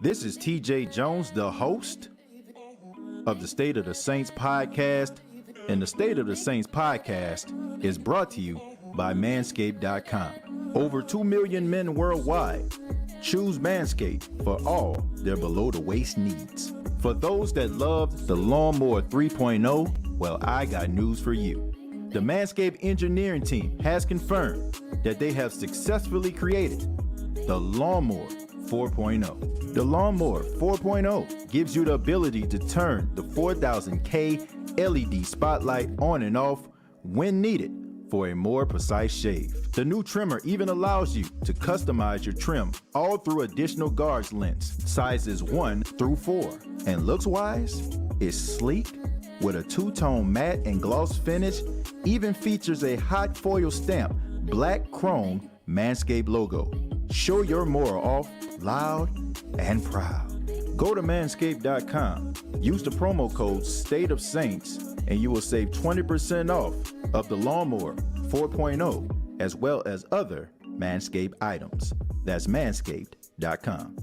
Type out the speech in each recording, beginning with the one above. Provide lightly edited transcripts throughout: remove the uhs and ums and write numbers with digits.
This is TJ Jones, the host of the State of the Saints podcast, and the State of the Saints podcast is brought to you by Manscaped.com. Over 2 million men worldwide choose Manscaped for all their below-the-waist needs. For those that loved the Lawnmower 3.0, well, I got news for you. The Manscaped engineering team has confirmed that they have successfully created the Lawnmower 4.0. The Lawnmower 4.0 gives you the ability to turn the 4000K LED spotlight on and off when needed for a more precise shave. The new trimmer even allows you to customize your trim all through additional guards lengths, sizes 1 through 4. And looks-wise, it's sleek with a two-tone matte and gloss finish, even features a hot foil stamp, black chrome Manscaped logo. Show your more off loud and proud. Go to manscaped.com, use the promo code State of Saints, and you will save 20% off of the Lawnmower 4.0 as well as other Manscaped items. That's manscaped.com.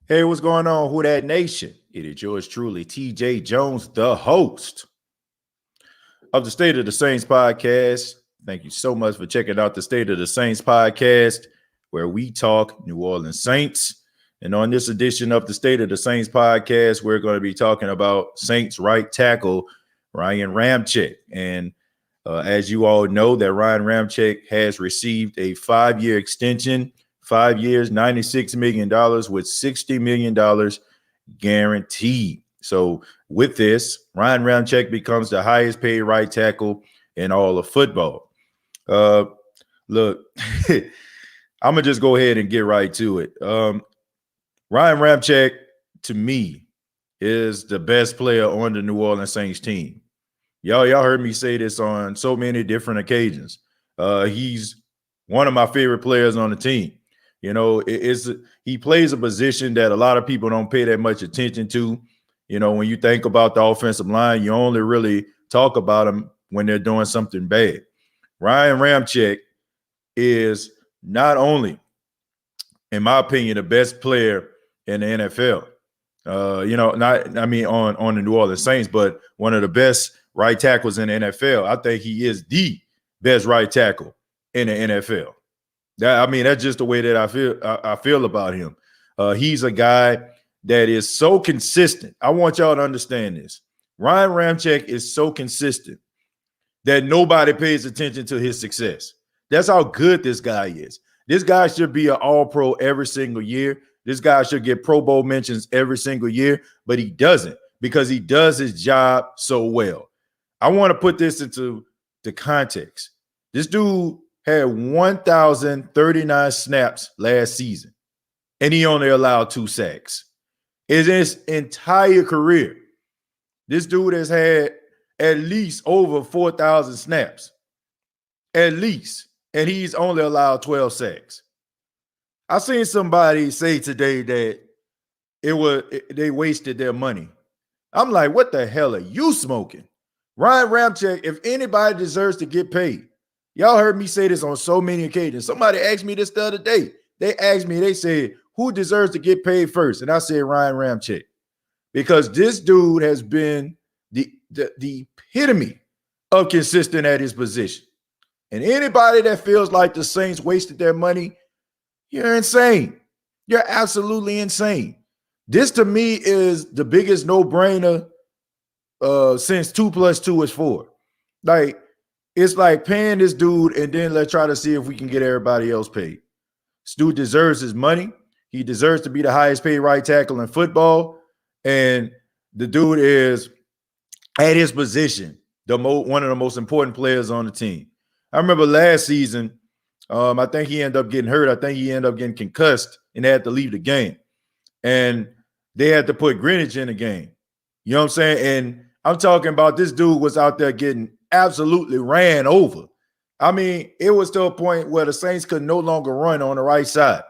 Hey, what's going on, Who Dat Nation? It is yours truly, TJ Jones, the host of the State of the Saints podcast. Thank you so much for checking out the State of the Saints podcast, where we talk New Orleans Saints. And on this edition of the State of the Saints podcast, we're going to be talking about Saints right tackle Ryan Ramczyk. And as you all know, that Ryan Ramczyk has received a 5-year extension. 5 years, $96 million with $60 million guaranteed. So with this, Ryan Ramczyk becomes the highest paid right tackle in all of football. Look, I'm going to just go ahead and get right to it. Ryan Ramczyk, to me, is the best player on the New Orleans Saints team. Y'all heard me say this on so many different occasions. He's one of my favorite players on the team. You know, he plays a position that a lot of people don't pay that much attention to. You know, when you think about the offensive line, you only really talk about them when they're doing something bad. Ryan Ramczyk is not only, in my opinion, the best player in the NFL. On the New Orleans Saints, but one of the best right tackles in the NFL. I think he is the best right tackle in the NFL. That's just the way that I feel about him. He's a guy that is so consistent. I want y'all to understand this. Ryan Ramczyk is so consistent that nobody pays attention to his success. That's how good this guy is. This guy should be an all-pro every single year. This guy should get Pro Bowl mentions every single year, but he doesn't because he does his job so well. I want to put this into the context. This dude had 1,039 snaps last season, and he only allowed 2 sacks. In his entire career, this dude has had at least over 4,000 snaps, at least, and he's only allowed 12 sacks. I seen somebody say today that they wasted their money. I'm like, what the hell are you smoking? Ryan Ramczyk, if anybody deserves to get paid, y'all heard me say this on so many occasions. Somebody asked me this the other day. They said, who deserves to get paid first? And I said, Ryan Ramczyk. Because this dude has been the epitome of consistent at his position. And anybody that feels like the Saints wasted their money, you're insane. You're absolutely insane. This, to me, is the biggest no-brainer since 2 + 2 is 4. Like, it's like paying this dude and then let's try to see if we can get everybody else paid. This dude deserves his money. He deserves to be the highest paid right tackle in football. And the dude is at his position, one of the most important players on the team. I remember last season, I think he ended up getting hurt. I think he ended up getting concussed and had to leave the game. And they had to put Greenwich in the game. You know what I'm saying? And I'm talking about this dude was out there getting absolutely ran over. I mean, it was to a point where the Saints could no longer run on the right side.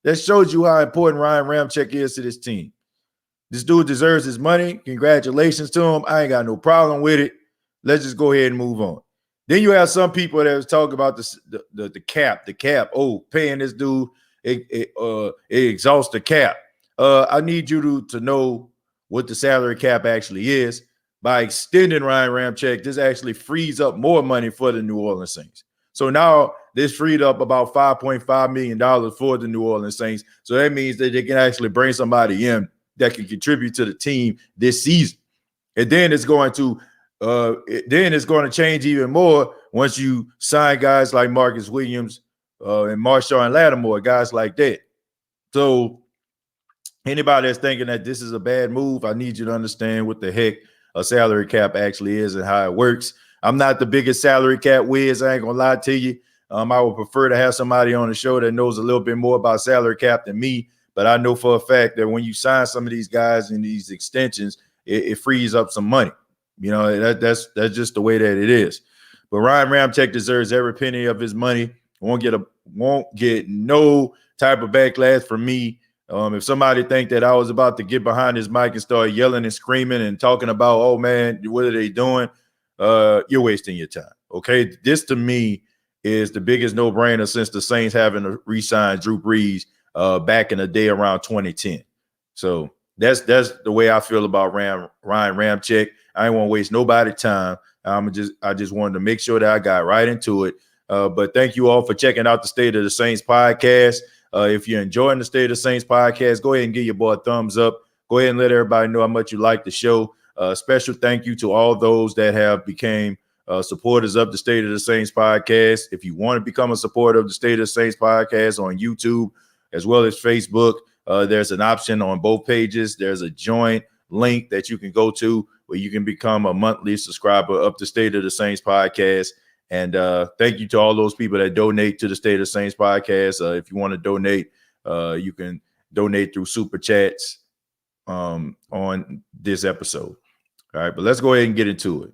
That shows you how important Ryan Ramczyk is to this team. This dude deserves his money. Congratulations to him. I ain't got no problem with it. Let's just go ahead and move on. Then you have some people that was talking about the cap. Oh, paying this dude, it exhausts the cap. I need you to know what the salary cap actually is. By extending Ryan Ramczyk, this actually frees up more money for the New Orleans Saints. So now this freed up about $5.5 million for the New Orleans Saints. So that means that they can actually bring somebody in that can contribute to the team this season. And then it's going to change even more once you sign guys like Marcus Williams and Marshawn Lattimore, guys like that. So anybody that's thinking that this is a bad move, I need you to understand what the heck a salary cap actually is and how it works. I'm not the biggest salary cap whiz. I ain't gonna lie to you. I would prefer to have somebody on the show that knows a little bit more about salary cap than me. But I know for a fact that when you sign some of these guys in these extensions, it frees up some money. You know, that's just the way that it is. But Ryan Ramczyk deserves every penny of his money. Won't get no type of backlash from me. If somebody think that I was about to get behind his mic and start yelling and screaming and talking about, oh man, what are they doing? You're wasting your time. Okay, this to me is the biggest no-brainer since the Saints having to re-sign Drew Brees back in the day around 2010. So that's the way I feel about Ryan Ramczyk. I ain't want to waste nobody's time. I just wanted to make sure that I got right into it. But thank you all for checking out the State of the Saints podcast. If you're enjoying the State of the Saints podcast, go ahead and give your boy a thumbs up. Go ahead and let everybody know how much you like the show. Special thank you to all those that have became supporters of the State of the Saints podcast. If you want to become a supporter of the State of the Saints podcast on YouTube as well as Facebook, there's an option on both pages. There's a join link that you can go to where you can become a monthly subscriber of the State of the Saints podcast. And thank you to all those people that donate to the State of the Saints podcast. If you want to donate, you can donate through Super Chats on this episode. All right, but let's go ahead and get into it.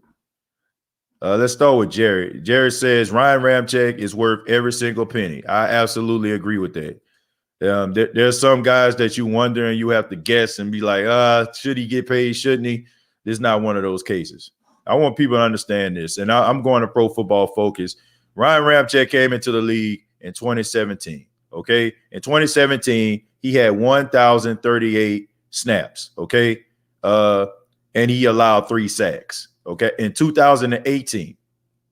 Let's start with Jerry. Jerry says Ryan Ramczyk is worth every single penny. I absolutely agree with that. There's some guys that you wonder and you have to guess and be like, should he get paid? Shouldn't he? This is not one of those cases. I want people to understand this, and I'm going to Pro Football Focus. Ryan Ramczyk came into the league in 2017, okay? In 2017, he had 1,038 snaps, okay? And he allowed 3 sacks, okay? In 2018,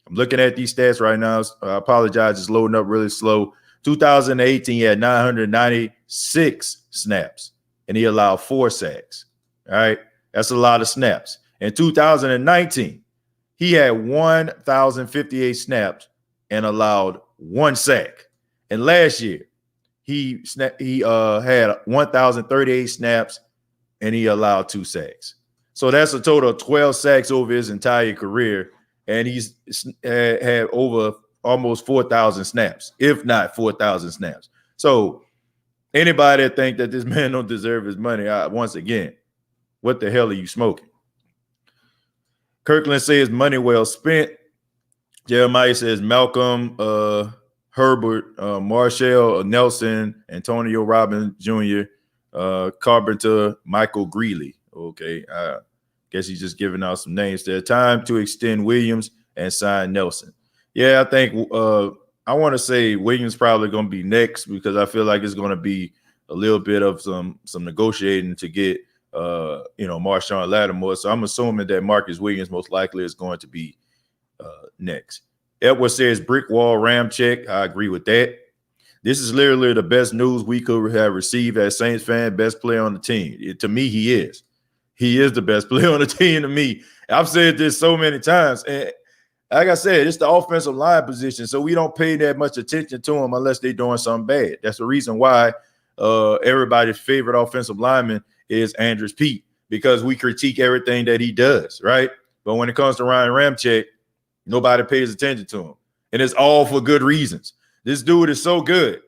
I'm looking at these stats right now. I apologize, it's loading up really slow. 2018, he had 996 snaps, and he allowed 4 sacks, all right? That's a lot of snaps. In 2019, he had 1,058 snaps and allowed 1 sack. And last year, he had 1,038 snaps and he allowed 2 sacks. So that's a total of 12 sacks over his entire career. And he's had over almost 4,000 snaps, if not 4,000 snaps. So anybody that think that this man don't deserve his money, once again, what the hell are you smoking? Kirkland says money well spent. Jeremiah says Malcolm, Herbert, Marshall, Nelson, Antonio Robbins Jr., Carpenter, Michael Greeley. Okay, I guess he's just giving out some names there. Time to extend Williams and sign Nelson. Yeah, I think I want to say Williams probably going to be next because I feel like it's going to be a little bit of some negotiating to get Marshawn Lattimore. So I'm assuming that Marcus Williams most likely is going to be next. Edward says brick wall Ramczyk. I agree with that. This is literally the best news we could have received as Saints fan, best player on the team. To me, he is. He is the best player on the team to me. I've said this so many times. And like I said, it's the offensive line position. So we don't pay that much attention to them unless they're doing something bad. That's the reason why everybody's favorite offensive lineman is Andrews Pete, because we critique everything that he does, right? But when it comes to Ryan Ramczyk, nobody pays attention to him. And it's all for good reasons. This dude is so good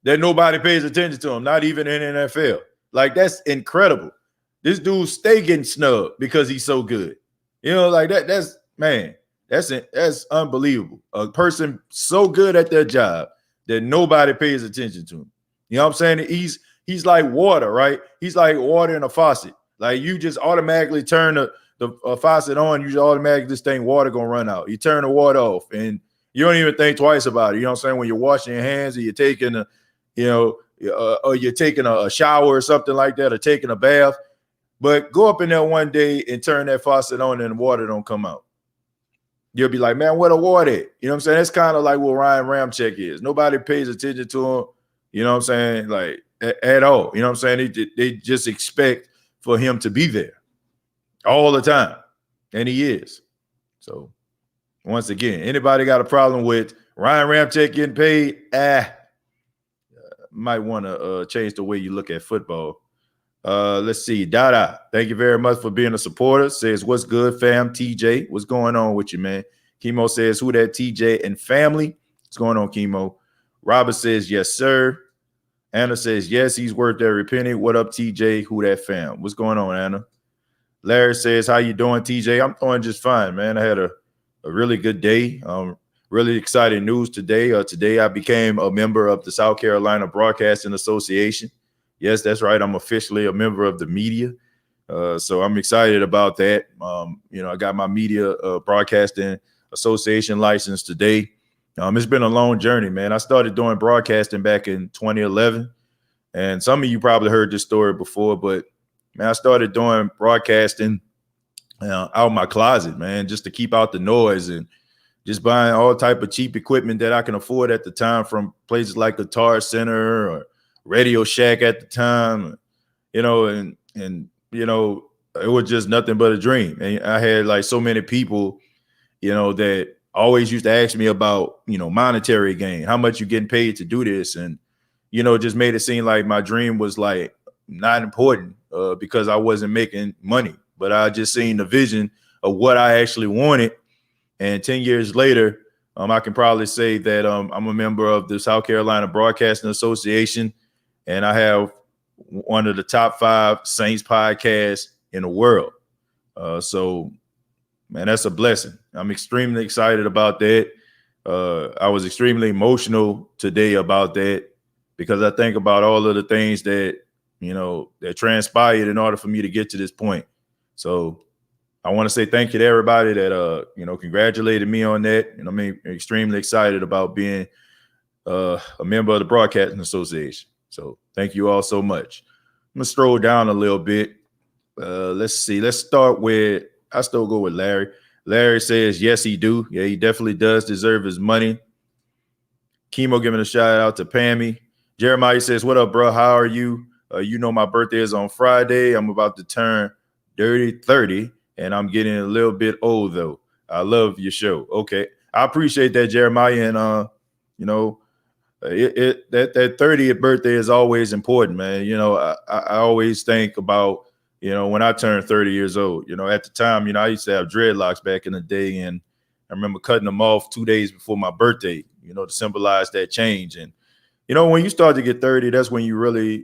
that nobody pays attention to him, not even in the NFL. Like, that's incredible. This dude stay getting snubbed because he's so good. You know, like that's unbelievable. A person so good at their job that nobody pays attention to him. You know what I'm saying? He's like water, right? He's like water in a faucet. Like, you just automatically turn the faucet on, you just automatically this thing water gonna run out. You turn the water off and you don't even think twice about it. You know what I'm saying? When you're washing your hands or you're taking or you're taking a shower or something like that, or taking a bath. But go up in there one day and turn that faucet on and the water don't come out. You'll be like, man, where the water at? You know what I'm saying? That's kind of like what Ryan Ramczyk is. Nobody pays attention to him, you know what I'm saying? Like, at all. You know what I'm saying? They just expect for him to be there all the time. And he is. So, once again, anybody got a problem with Ryan Ramczyk getting paid? Might want to change the way you look at football. Let's see. Dada, thank you very much for being a supporter. Says, what's good, fam? TJ, what's going on with you, man? Chemo says, who that? TJ and family. What's going on, Chemo? Robert says, yes, sir. Anna says, yes, he's worth every penny. What up, TJ? Who that, fam? What's going on, Anna? Larry says, how you doing, TJ? I'm doing just fine, man. I had a really good day. Really exciting news today. Today I became a member of the South Carolina Broadcasting Association. Yes, that's right. I'm officially a member of the media. So I'm excited about that. I got my media broadcasting association license today. It's been a long journey, man. I started doing broadcasting back in 2011. And some of you probably heard this story before, but man, I started doing broadcasting out of my closet, man, just to keep out the noise and just buying all type of cheap equipment that I can afford at the time from places like Guitar Center or Radio Shack at the time, and it was just nothing but a dream. And I had like so many people, that always used to ask me about, monetary gain, how much you getting paid to do this. And, it just made it seem like my dream was like not important because I wasn't making money, but I just seen the vision of what I actually wanted. And 10 years later, I can probably say that I'm a member of the South Carolina Broadcasting Association, and I have one of the top 5 Saints podcasts in the world. So, man, that's a blessing. I'm extremely excited about that. I was extremely emotional today about that because I think about all of the things that, that transpired in order for me to get to this point. So I want to say thank you to everybody that, congratulated me on that. And I'm extremely excited about being a member of the Broadcasting Association. So thank you all so much. I'm going to stroll down a little bit. Let's see. Let's start with, I still go with Larry. Larry says, yes, he do. Yeah, he definitely does deserve his money. Chemo giving a shout out to Pammy. Jeremiah says, what up, bro? How are you? My birthday is on Friday. I'm about to turn 30. And I'm getting a little bit old, though. I love your show. Okay. I appreciate that, Jeremiah. And, that 30th birthday is always important, man. I always think about, when I turned 30 years old, at the time, I used to have dreadlocks back in the day. And I remember cutting them off 2 days before my birthday, to symbolize that change. And, when you start to get 30, that's when you really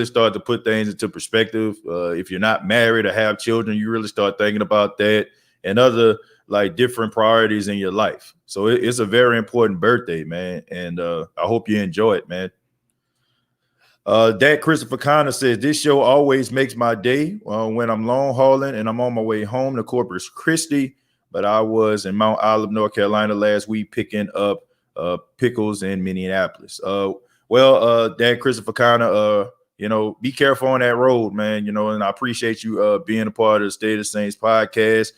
start to put things into perspective. If you're not married or have children, you really start thinking about that and other like different priorities in your life. So it's a very important birthday, man. And I hope you enjoy it, man. Dad Christopher Connor says, this show always makes my day when I'm long hauling and I'm on my way home to Corpus Christi. But I was in Mount Olive, North Carolina last week picking up pickles in Minneapolis. Dad Christopher Connor, be careful on that road, man, and I appreciate you being a part of the State of Saints podcast.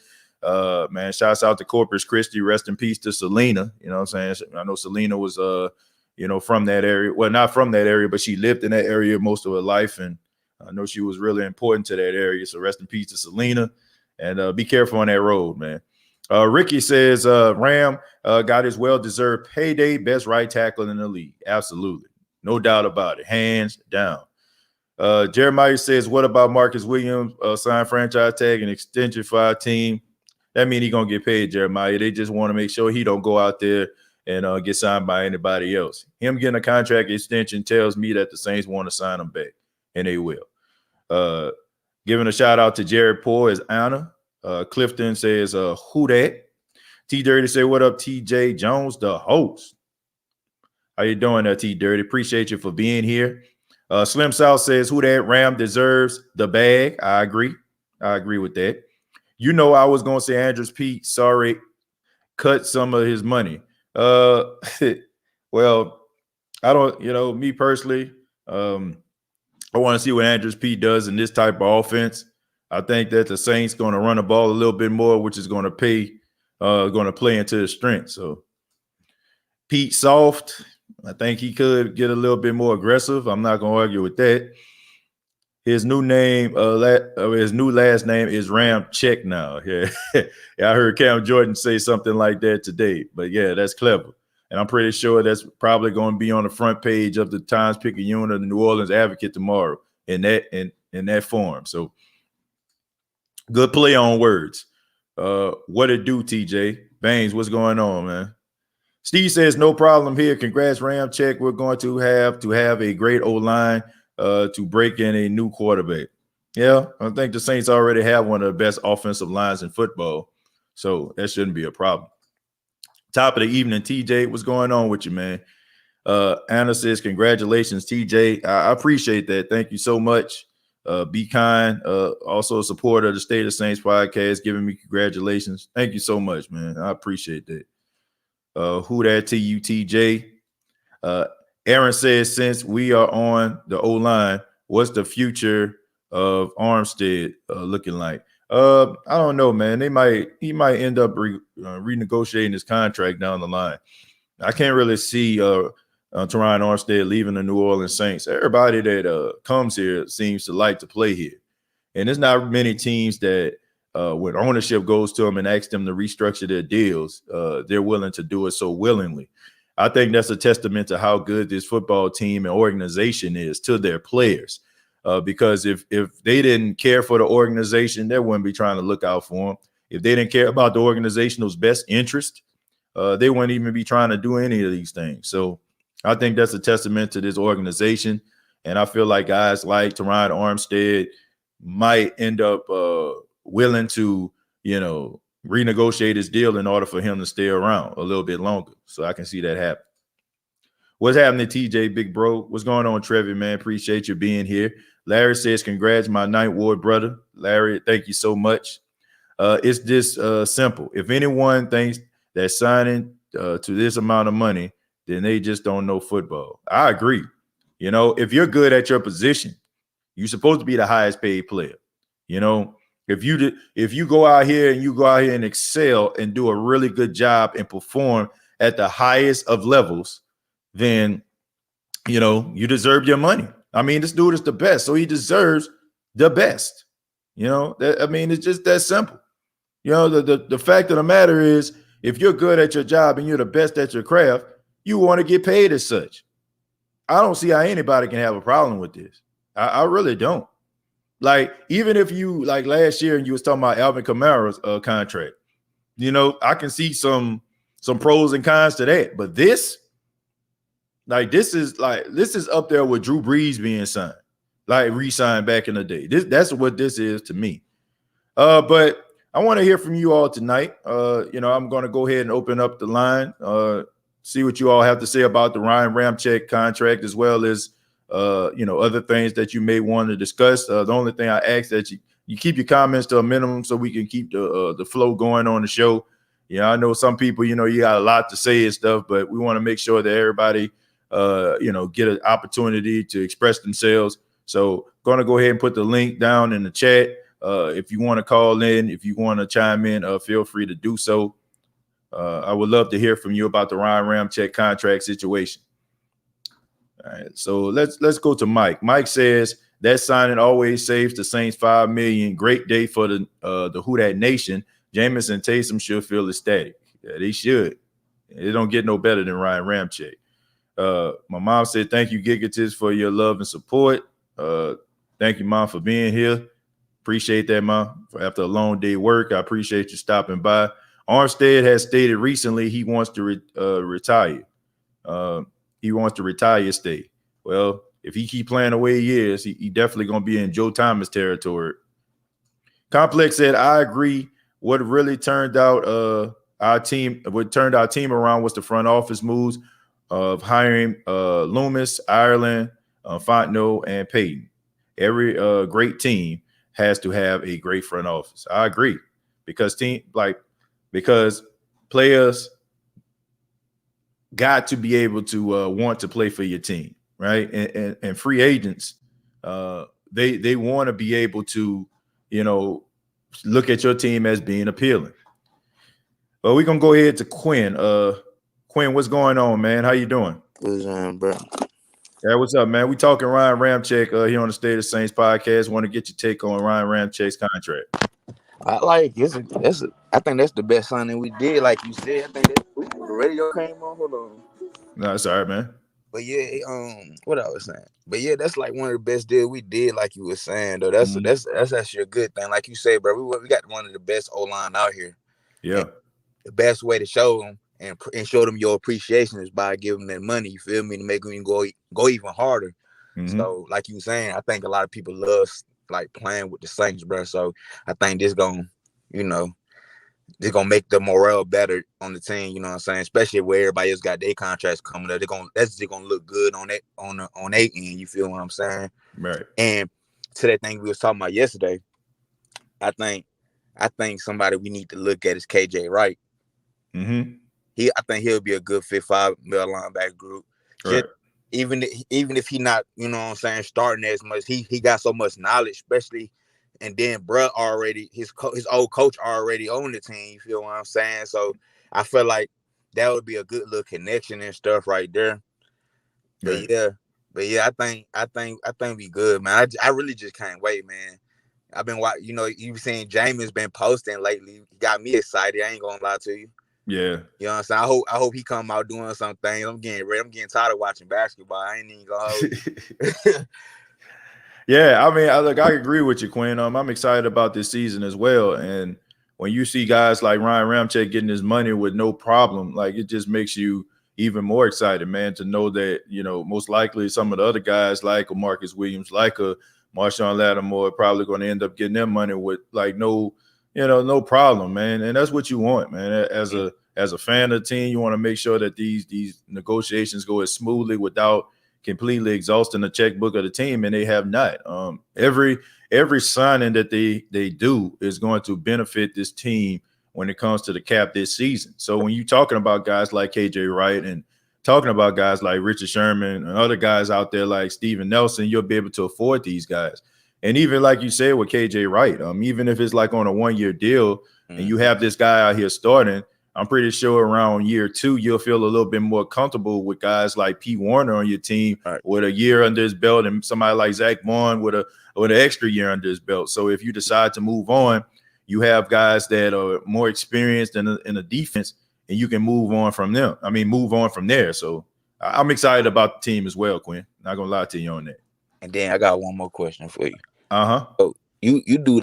Man, shouts out to Corpus Christi. Rest in peace to Selena. You know what I'm saying? I know Selena was, from that area. Well, not from that area, but she lived in that area most of her life. And I know she was really important to that area. So rest in peace to Selena. And be careful on that road, man. Ricky says Ram got his well-deserved payday, best right tackle in the league. Absolutely. No doubt about it. Hands down. Jeremiah says, what about Marcus Williams? Sign franchise tag and extension for our team. That means he's going to get paid, Jeremiah. They just want to make sure he don't go out there and get signed by anybody else. Him getting a contract extension tells me that the Saints want to sign him back, and they will. Giving a shout-out to Jared Poore is Anna. Clifton says, who that? T-Dirty say, what up, TJ Jones, the host? How you doing there, T-Dirty? Appreciate you for being here. Slim South says, who that? Ram deserves the bag. I agree. I agree with that. You know I was going to say Andrews Pete. Sorry, cut some of his money. Well, I don't, me personally, I want to see what Andrews Pete does in this type of offense. I think that the Saints going to run the ball a little bit more, which is going to play into his strength. So Pete soft. I think he could get a little bit more aggressive. I'm not going to argue with that. His new name, his new last name is Ramczyk now. Yeah. I heard Cam Jordan say something like that today. But yeah, that's clever. And I'm pretty sure that's probably going to be on the front page of the Times-Picayune of the New Orleans Advocate tomorrow in that form. So good play on words. What it do, TJ? Baines, what's going on, man? Steve says, no problem here. Congrats, Ramczyk. We're going to have a great O-line to break in a new quarterback. Yeah, I think the Saints already have one of the best offensive lines in football, so that shouldn't be a problem. Top of the evening, TJ, what's going on with you, man? Anna says, congratulations, TJ. I appreciate that. Thank you so much. Be kind. Also a supporter of the State of Saints podcast, giving me congratulations. Thank you so much, man. I appreciate that. Who that to you, TJ? Aaron says, since we are on the O-line, what's the future of Armstead looking like? I don't know, man. He might end up renegotiating his contract down the line. I can't really see Ryan Armstead leaving the New Orleans Saints. Everybody that comes here seems to like to play here. And there's not many teams that when ownership goes to them and asks them to restructure their deals, they're willing to do it so willingly. I think that's a testament to how good this football team and organization is to their players. Because if they didn't care for the organization, they wouldn't be trying to look out for them. If they didn't care about the organization's best interest, they wouldn't even be trying to do any of these things. So I think that's a testament to this organization. And I feel like guys like Ryan Armstead might end up willing to, renegotiate his deal in order for him to stay around a little bit longer. So I can see that happen. What's happening, TJ, big bro? What's going on, Trevi, man? Appreciate you being here. Larry says, congrats, my Ninth Ward brother. Larry, thank you so much. It's this simple. If anyone thinks that signing to this amount of money, then they just don't know football. I agree. If you're good at your position, you're supposed to be the highest paid player. If you go out here and excel and do a really good job and perform at the highest of levels, then, you deserve your money. I mean, this dude is the best, so he deserves the best. It's just that simple. The fact of the matter is, if you're good at your job and you're the best at your craft, you want to get paid as such. I don't see how anybody can have a problem with this. I really don't. Like, even if you, like last year and you was talking about Alvin Kamara's contract, I can see some pros and cons to that. But this is up there with Drew Brees being signed, like re-signed back in the day. That's what this is to me. But I want to hear from you all tonight. I'm going to go ahead and open up the line, see what you all have to say about the Ryan Ramczyk contract, as well as other things that you may want to discuss. The only thing I ask that you keep your comments to a minimum so we can keep the flow going on the show. I know some people, you got a lot to say and stuff, but we want to make sure that everybody, get an opportunity to express themselves. So going to go ahead and put the link down in the chat. If you want to call in, if you want to chime in, feel free to do so. I would love to hear from you about the Ryan Ramczyk contract situation. All right, so let's go to Mike. Mike says, That signing always saves the Saints $5 million. Great day for the Who Dat Nation. Jameis and Taysom should feel ecstatic. Yeah, they should. It don't get no better than Ryan Ramczyk. My mom said, thank you, Gigatis, for your love and support. Thank you, Mom, for being here. Appreciate that, Mom. After a long day work, I appreciate you stopping by. Armstead has stated recently he wants to retire. He wants to retire state. Well, if he keep playing the way he is, he definitely going to be in Joe Thomas territory. Complex said, I agree. What really turned out our team around was the front office moves of hiring Loomis, Ireland, Fontenot, and Payton. Every great team has to have a great front office. I agree, because players got to be able to want to play for your team, right? And free agents, they want to be able to, look at your team as being appealing. Well, we're gonna go ahead to Quinn. Quinn, what's going on, man? How you doing? What's on, bro? Yeah, what's up, man? We talking Ryan Ramczyk here on the State of Saints podcast. Want to get your take on Ryan Ramczyk's contract? I think that's the best signing we did. Like you said, I think the radio came on. Hold on. No, it's all right, man. But yeah, what I was saying. But yeah, that's like one of the best deals we did. Like you were saying, though, that's actually a good thing. Like you say, bro, we got one of the best O-line out here. Yeah. And the best way to show them and show them your appreciation is by giving them money. You feel me? To make them go even harder. Mm-hmm. So, like you were saying, I think a lot of people love like playing with the Saints, bro. So I think this gonna make the morale better on the team. You know what I'm saying? Especially where everybody else got their contracts coming up. That's gonna look good on their end. You feel what I'm saying? Right. And to that thing we was talking about yesterday, I think somebody we need to look at is KJ Wright. Mm-hmm. I think he'll be a good fit for middle linebacker group. Right. Even if he not, starting as much, he got so much knowledge, especially, and then bruh already his old coach already on the team. You feel what I'm saying? So I feel like that would be a good little connection and stuff right there. But yeah, I think we good, man. I really just can't wait, man. I've been watching. You've seen Jameis been posting lately. He got me excited. I ain't gonna lie to you. Yeah. You know what I'm saying? I hope he come out doing something. I'm getting ready. I'm getting tired of watching basketball. I ain't even gonna hold. Yeah, I mean, I agree with you, Quinn. I'm excited about this season as well. And when you see guys like Ryan Ramczyk getting his money with no problem, like, it just makes you even more excited, man, to know that, most likely some of the other guys like a Marcus Williams, like a Marshawn Lattimore, probably going to end up getting their money with like no problem, man. And that's what you want, man. As a fan of the team, you want to make sure that these negotiations go as smoothly without completely exhausting the checkbook of the team, and they have not. Every signing that they do is going to benefit this team when it comes to the cap this season. So when you're talking about guys like KJ Wright and talking about guys like Richard Sherman and other guys out there like Steven Nelson, you'll be able to afford these guys. And even like you said with KJ Wright, even if it's like on a 1-year deal and you have this guy out here starting, I'm pretty sure around year 2, you'll feel a little bit more comfortable with guys like Pete Warner on your team with a year under his belt, and somebody like Zach Vaughn with an extra year under his belt. So if you decide to move on, you have guys that are more experienced in a defense, and you can move on from them. Move on from there. So I'm excited about the team as well, Quinn. Not gonna lie to you on that. And then I got one more question for you. So you do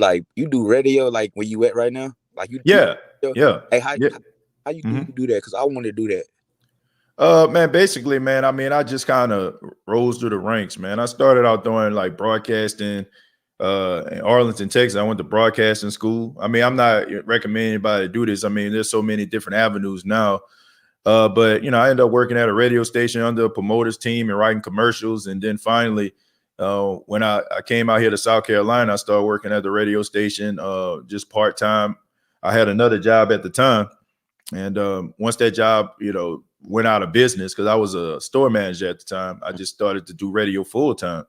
radio like where you at right now? Like you? Yeah. Hey, how you do that? Because I want to do that. Man, basically, man, I just kind of rose through the ranks, man. I started out doing like broadcasting in Arlington, Texas. I went to broadcasting school. I'm not recommending anybody to do this. There's so many different avenues now. But, I ended up working at a radio station under a promoter's team and writing commercials. And then finally, when I came out here to South Carolina, I started working at the radio station just part-time. I had another job at the time. And once that job, went out of business, because I was a store manager at the time, I just started to do radio full-time.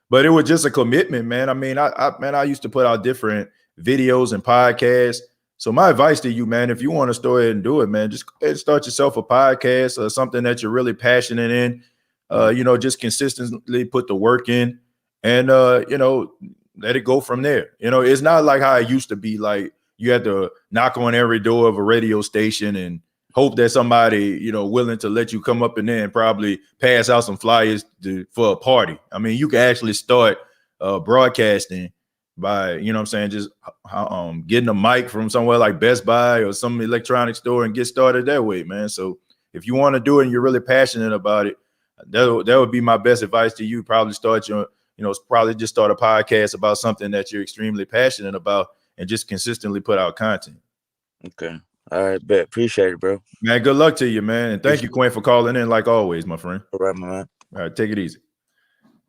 But it was just a commitment, man. I used to put out different videos and podcasts. So my advice to you, man, if you want to go ahead and do it, man, just start yourself a podcast or something that you're really passionate in. Just consistently put the work in. and let it go from there. It's not like how it used to be. Like you had to knock on every door of a radio station and hope that somebody willing to let you come up in there and probably pass out some flyers for a party. I mean, you can actually start broadcasting by just getting a mic from somewhere like Best Buy or some electronic store and get started that way, man. So if you want to do it and you're really passionate about it, that would be my best advice to you. Probably start probably just start a podcast about something that you're extremely passionate about and just consistently put out content. Okay. All right, bet. Appreciate it, bro. Man, good luck to you, man. And thank you, Quinn, for calling in like always, my friend. All right, my man. All right, take it easy.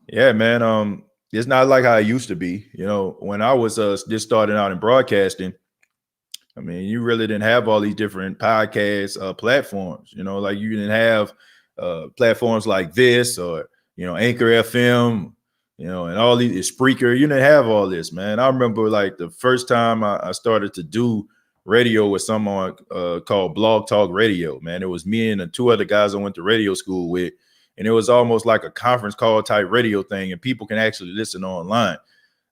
Yeah, man. It's not like how it used to be. When I was just starting out in broadcasting, I mean, you really didn't have all these different podcast platforms. Like you didn't have platforms like this or Anchor FM, and all these Spreaker. You didn't have all this, man. I remember like the first time I started to do radio with someone called Blog Talk Radio. Man, it was me and 2 other guys I went to radio school with. And it was almost like a conference call type radio thing, and people can actually listen online.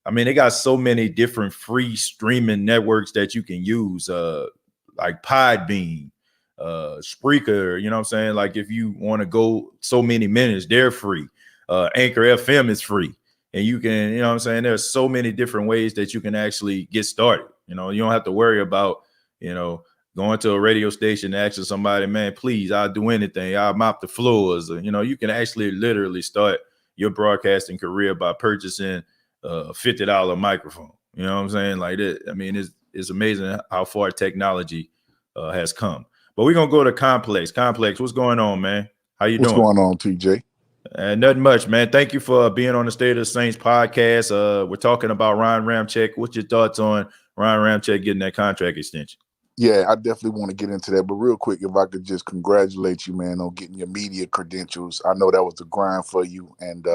I mean, they got so many different free streaming networks that you can use, like Podbean, Spreaker, you know what I'm saying? Like if you want to go so many minutes, they're free. Anchor FM is free. And you can, you know what I'm saying? There's so many different ways that you can actually get started. You don't have to worry about, going to a radio station and asking somebody, man, please, I'll do anything. I'll mop the floors. You can actually literally start your broadcasting career by purchasing a $50 microphone. You know what I'm saying? Like that. I mean, it's amazing how far technology has come. But we're going to go to Complex. Complex, what's going on, man? How you doing? What's going on, TJ? Nothing much, man. Thank you for being on the State of the Saints podcast. We're talking about Ryan Ramczyk. What's your thoughts on Ryan Ramczyk getting that contract extension? Yeah, I definitely want to get into that. But real quick, if I could just congratulate you, man, on getting your media credentials. I know that was the grind for you, and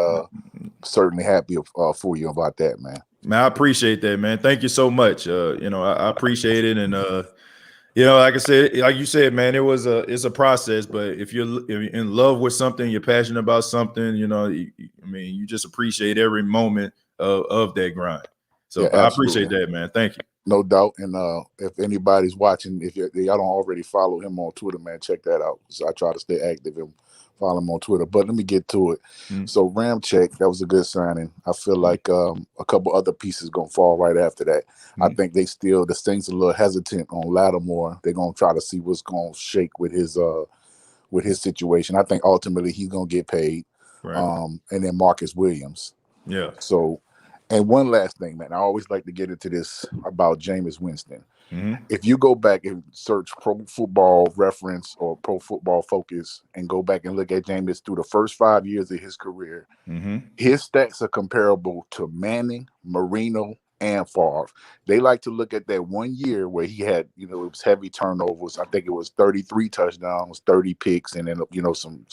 certainly happy for you about that, man. Man, I appreciate that, man. Thank you so much. I appreciate it. And, like I said, like you said, man, it's a process. But if you're in love with something, you're passionate about something, you just appreciate every moment of that grind. So yeah, I appreciate that, man. Thank you. No doubt. And if anybody's watching, if y'all don't already follow him on Twitter, man, check that out. So I try to stay active and follow him on Twitter. But let me get to it. Mm-hmm. So Ramczyk, that was a good signing. I feel like a couple other pieces going to fall right after that. Mm-hmm. I think the Saints a little hesitant on Lattimore. They're going to try to see what's going to shake with his situation. I think ultimately he's going to get paid. Right. And then Marcus Williams. Yeah. So. And one last thing, man, I always like to get into this about Jameis Winston. Mm-hmm. If you go back and search Pro Football Reference or Pro Football Focus and go back and look at Jameis through the first 5 years of his career, mm-hmm. his stats are comparable to Manning, Marino, and Favre. They like to look at that 1 year where he had, it was heavy turnovers. I think it was 33 touchdowns, 30 picks, and then, some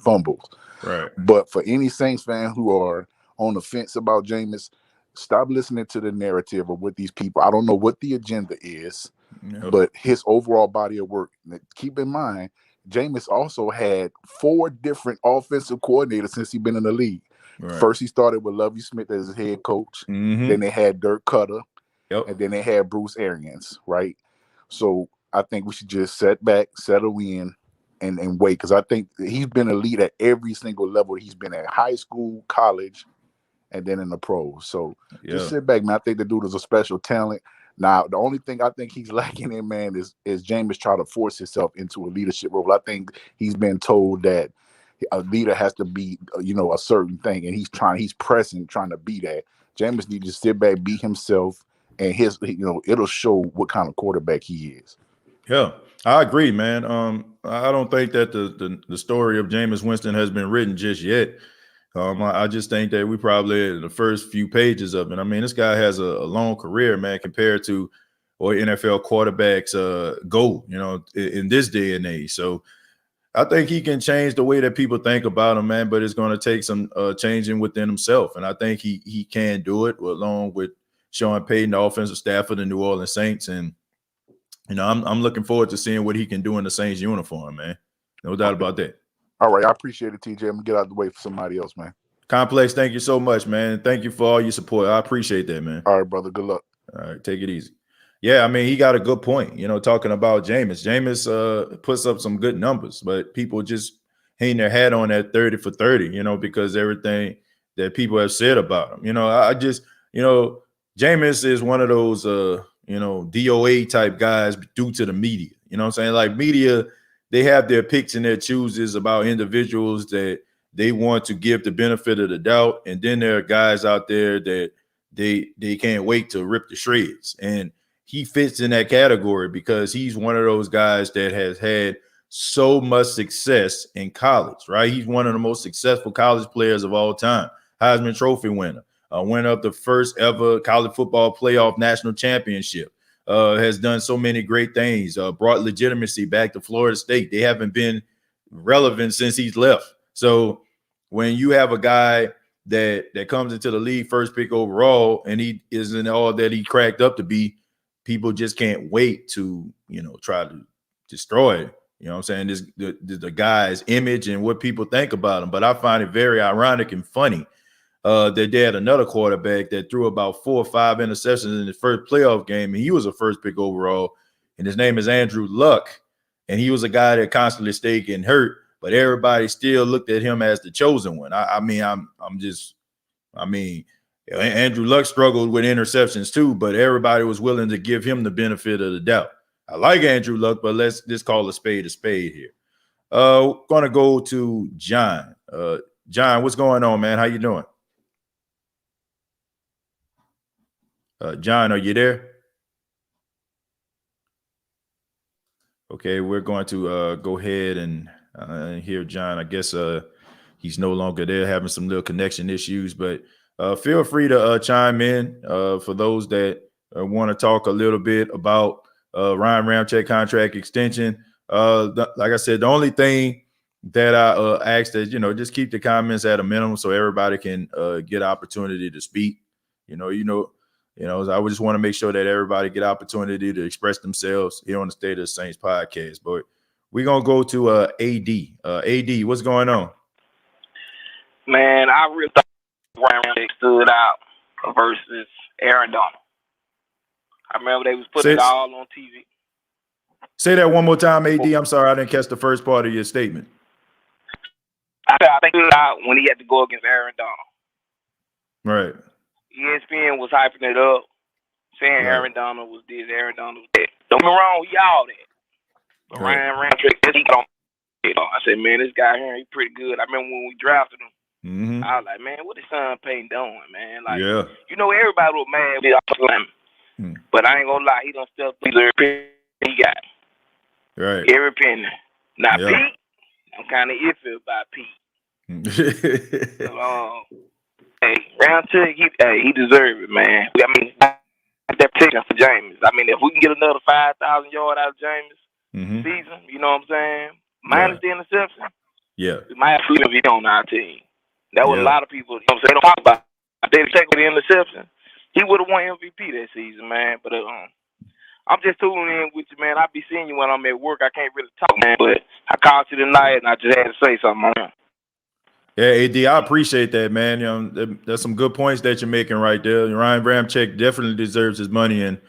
fumbles. Right. But for any Saints fan who are on the fence about Jameis, stop listening to the narrative of what these people, I don't know what the agenda is, but his overall body of work. Keep in mind, Jameis also had 4 different offensive coordinators since he's been in the league. Right. First, he started with Lovie Smith as his head coach. Mm-hmm. Then they had Dirk Cutter. Yep. And then they had Bruce Arians, right? So I think we should just set back, settle in, and wait. Because I think he's been elite at every single level. He's been at high school, college, and then in the pros. So just sit back, man. I think the dude is a special talent. Now, the only thing I think he's lacking in, man, is Jameis trying to force himself into a leadership role. I think he's been told that a leader has to be, a certain thing, and he's pressing, trying to be that. Jameis needs to sit back, be himself, and it'll show what kind of quarterback he is. Yeah, I agree, man. I don't think that the story of Jameis Winston has been written just yet. I just think that we probably in the first few pages of it. I mean, this guy has a long career, man, compared to or NFL quarterbacks go, in this day and age. So I think he can change the way that people think about him, man, but it's going to take some changing within himself. And I think he can do it along with Sean Payton, the offensive staff of the New Orleans Saints. And, I'm looking forward to seeing what he can do in the Saints uniform, man. No doubt about that. All right. I appreciate it, TJ. I'm going to get out of the way for somebody else, man. Complex, thank you so much, man. Thank you for all your support. I appreciate that, man. All right, brother. Good luck. All right, take it easy. Yeah, I mean, he got a good point, talking about Jameis. Jameis puts up some good numbers, but people just hang their hat on that 30 for 30, because everything that people have said about him. I just, Jameis is one of those, DOA type guys due to the media. You know what I'm saying? Like media, they have their picks and their chooses about individuals that they want to give the benefit of the doubt. And then there are guys out there that they can't wait to rip the shreds. And he fits in that category because he's one of those guys that has had so much success in college, right? He's one of the most successful college players of all time. Heisman Trophy winner, winner of the first ever college football playoff national championship, has done so many great things, brought legitimacy back to Florida State. They haven't been relevant since he's left. So when you have a guy that comes into the league first pick overall and he isn't all that he cracked up to be, people just can't wait to, try to destroy it. You know what I'm saying? The guy's image and what people think about him. But I find it very ironic and funny that they had another quarterback that threw about 4 or 5 interceptions in his first playoff game, and he was a first pick overall, and his name is Andrew Luck, and he was a guy that constantly stayed getting hurt, but everybody still looked at him as the chosen one. Andrew Luck struggled with interceptions too, but everybody was willing to give him the benefit of the doubt. I like Andrew Luck, but let's just call a spade here. Gonna go to John. John, what's going on, man? How you doing? John, are you there? Okay, we're going to go ahead and hear John. I guess he's no longer there, having some little connection issues, but feel free to chime in for those that want to talk a little bit about Ryan Ramczyk contract extension. Like I said, the only thing that I asked is, just keep the comments at a minimum so everybody can get opportunity to speak. I would just want to make sure that everybody get opportunity to express themselves here on the State of the Saints podcast. But we're going to go to AD. AD, what's going on? Man, I really thought Ramczyk stood out versus Aaron Donald. I remember they was putting it all on TV. Say that one more time, AD. I'm sorry, I didn't catch the first part of your statement. I think it out when he had to go against Aaron Donald. Right. ESPN was hyping it up, saying right. Aaron Donald was this, Aaron Donald was that. Don't get me wrong, he all that. But right. Ryan Ramczyk, he don't. I said, man, this guy here, he's pretty good. I remember when we drafted him. Mm-hmm. I was like, man, what is Sean Payton doing, man? Like, yeah. Everybody was mad with him. But I ain't gonna lie, he done stepped through every penny he got. Right. Every penny. Now, Pete, I'm kind of iffy about Pete. Hey, Ramczyk, he deserves it, man. I mean, that protection for Jameis. I mean, if we can get another 5,000 yards out of Jameis season, you know what I'm saying? Minus the interception. Yeah. We might have to be on our team. That was a lot of people, they don't talk about. If they take the interception, he would have won MVP that season, man. But I'm just tuning in with you, man. I be seeing you when I'm at work. I can't really talk, man. But I called you tonight, and I just had to say something on him. Yeah, AD, I appreciate that, man. There's some good points that you're making right there. Ryan Ramczyk definitely deserves his money, and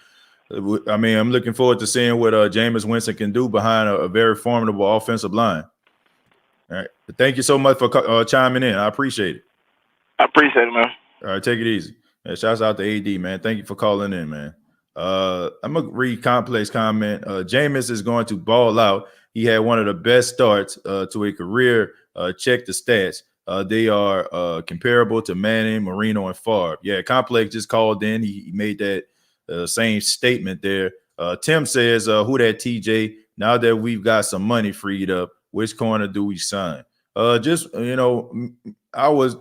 I mean, I'm looking forward to seeing what Jameis Winston can do behind a very formidable offensive line. All right, but thank you so much for chiming in. I appreciate it. I appreciate it, man. All right, take it easy. Yeah, shouts out to AD, man. Thank you for calling in, man. I'm gonna read Complex comment. Jameis is going to ball out. He had one of the best starts to a career. Check the stats. They are comparable to Manning, Marino, and Favre. Yeah, Complex just called in. He made that same statement there. Tim says, who that TJ? Now that we've got some money freed up, which corner do we sign? I would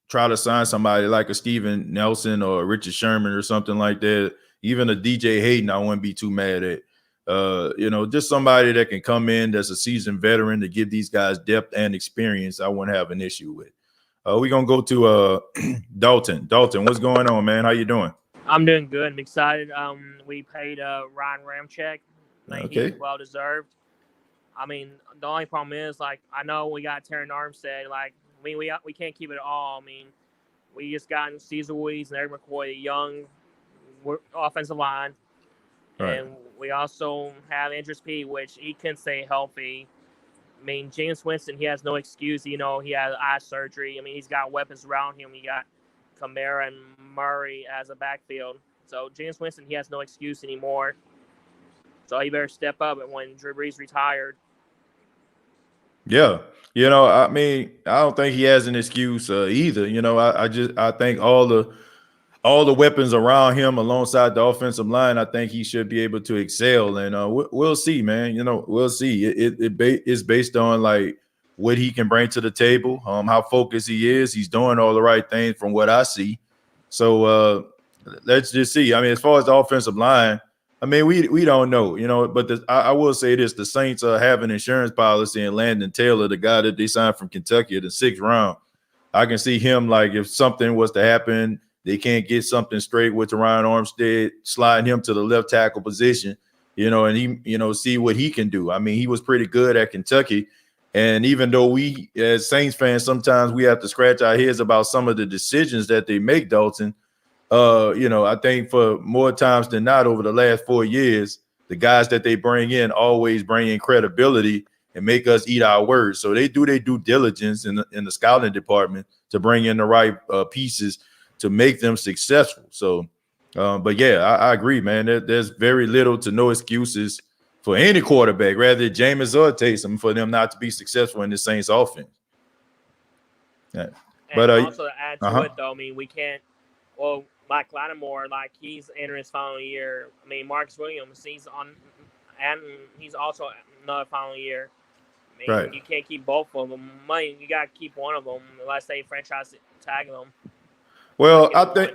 try to sign somebody like a Steven Nelson or a Richard Sherman or something like that. Even a DJ Hayden, I wouldn't be too mad at. Just somebody that can come in that's a seasoned veteran to give these guys depth and experience, I wouldn't have an issue with. We're going to go to Dalton. Dalton, what's going on, man? How you doing? I'm doing good. I'm excited. We paid Ryan Ramczyk. He's well-deserved. I mean, the only problem is, I know we got Terran Armstead. I mean, we can't keep it all. I mean, we just got Cesar Ruiz and Eric McCoy, young offensive line. Right. And we also have Andres P, which he can stay healthy. I mean, James Winston, he has no excuse. You know, he had eye surgery. I mean, he's got weapons around him. He got Kamara and Murray as a backfield. So James Winston, he has no excuse anymore. So he better step up when Drew Brees retired. Yeah. You know, I mean, I don't think he has an excuse either. You know, I think all the weapons around him alongside the offensive line, I think he should be able to excel. And we'll see, man. You know, we'll see. It's based on like what he can bring to the table, how focused he is. He's doing all the right things from what I see. So let's just see. I mean, as far as the offensive line, I mean, we don't know, you know, but I will say this: the Saints have an insurance policy, and Landon Taylor, the guy that they signed from Kentucky at the 6th round, I can see him like if something was to happen, they can't get something straight with Ryan Armstead, sliding him to the left tackle position, you know, and he, you know, see what he can do. I mean, he was pretty good at Kentucky. And even though we as Saints fans, sometimes we have to scratch our heads about some of the decisions that they make, Dalton, you know, I think for more times than not over the last 4 years, the guys that they bring in always bring in credibility and make us eat our words. So they do their due diligence in the scouting department to bring in the right pieces to make them successful. So, but yeah, I agree, man. There's very little to no excuses for any quarterback, rather Jameis or Taysom, for them not to be successful in the Saints offense. Yeah. And But also to add to it, though, I mean, we can't. Well, Mike Lattimore, like he's entering his final year. I mean, Marcus Williams, he's on, and he's also another final year. I mean, right. You can't keep both of them. You got to keep one of them unless they franchise tag them. Well, I think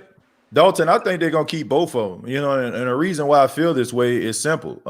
Dalton, I think they're gonna keep both of them. You know, and the reason why I feel this way is simple.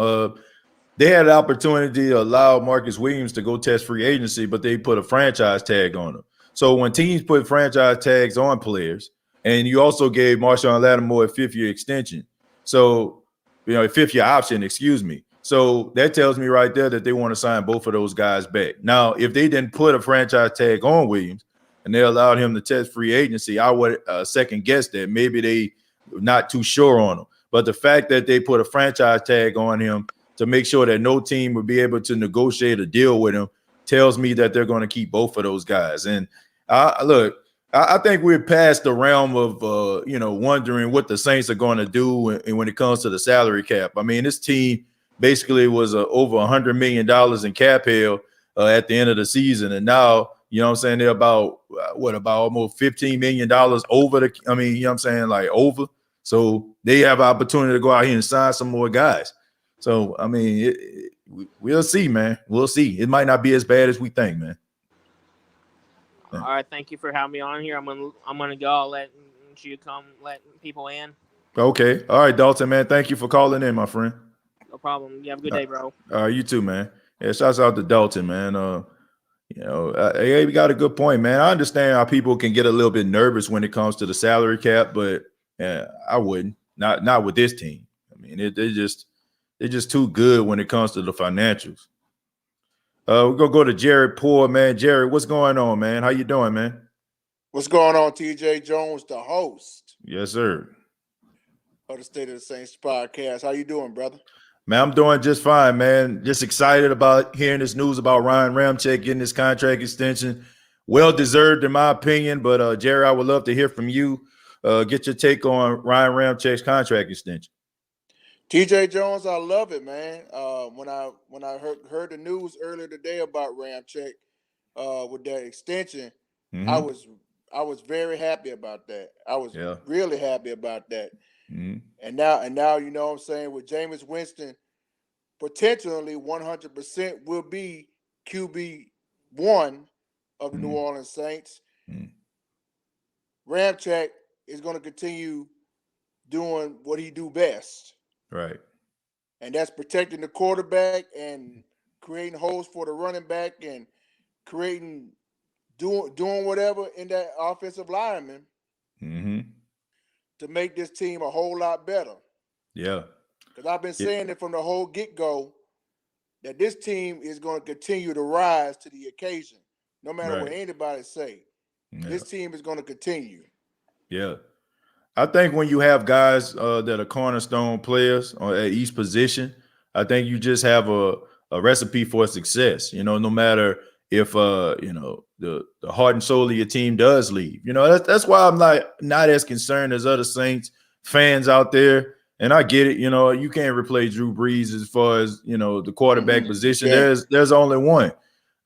They had an opportunity to allow Marcus Williams to go test free agency, but they put a franchise tag on him. So when teams put franchise tags on players, and you also gave Marshawn Lattimore a 5th-year extension, so you know, a 5th-year option, excuse me. So that tells me right there that they want to sign both of those guys back. Now, if they didn't put a franchise tag on Williams and they allowed him to test free agency, I would second guess that maybe they were not too sure on him. But the fact that they put a franchise tag on him to make sure that no team would be able to negotiate a deal with him tells me that they're going to keep both of those guys. And look, I think we're past the realm of, you know, wondering what the Saints are going to do when it comes to the salary cap. I mean, this team basically was over $100 million in cap hell at the end of the season. And now, you know what I'm saying, they're about, about almost $15 million over the, I mean, you know what I'm saying, like over. So they have an opportunity to go out here and sign some more guys. So, I mean, we'll see, man. We'll see. It might not be as bad as we think, man. All right, thank you for having me on here. I'm gonna go. I'll let you let people in. Okay. All right, Dalton, man. Thank you for calling in, my friend. No problem. You have a good day, bro. You too, man. Yeah, shouts out to Dalton, man. You know, we got a good point, man. I understand how people can get a little bit nervous when it comes to the salary cap, but I wouldn't. Not with this team. I mean, they're just too good when it comes to the financials. We're gonna go to Jared Poor, man. Jared, what's going on, man? How you doing, man? What's going on, TJ Jones, the host? Yes, sir. Of the State of the Saints podcast. How you doing, brother? Man, I'm doing just fine, man. Just excited about hearing this news about Ryan Ramczyk getting his contract extension. Well deserved, in my opinion. But Jared, I would love to hear from you. Get your take on Ryan Ramczyk's contract extension. TJ Jones, I love it, man. When I heard the news earlier today about Ramczyk with that extension, I was very happy about that. I was really happy about that. Mm-hmm. And now you know what I'm saying, with Jameis Winston potentially 100% will be QB1 of the New Orleans Saints. Ramczyk is going to continue doing what he do best. Right. And that's protecting the quarterback and creating holes for the running back and doing whatever in that offensive lineman to make this team a whole lot better. Yeah. Because I've been saying it from the whole get-go that this team is going to continue to rise to the occasion, no matter what anybody say. this team is going to continue. Yeah. I think when you have guys that are cornerstone players at each position, I think you just have a recipe for success. No matter if the heart and soul of your team does leave. That's why I'm not as concerned as other Saints fans out there. And I get it. You can't replace Drew Brees as far as the quarterback position. There's only one.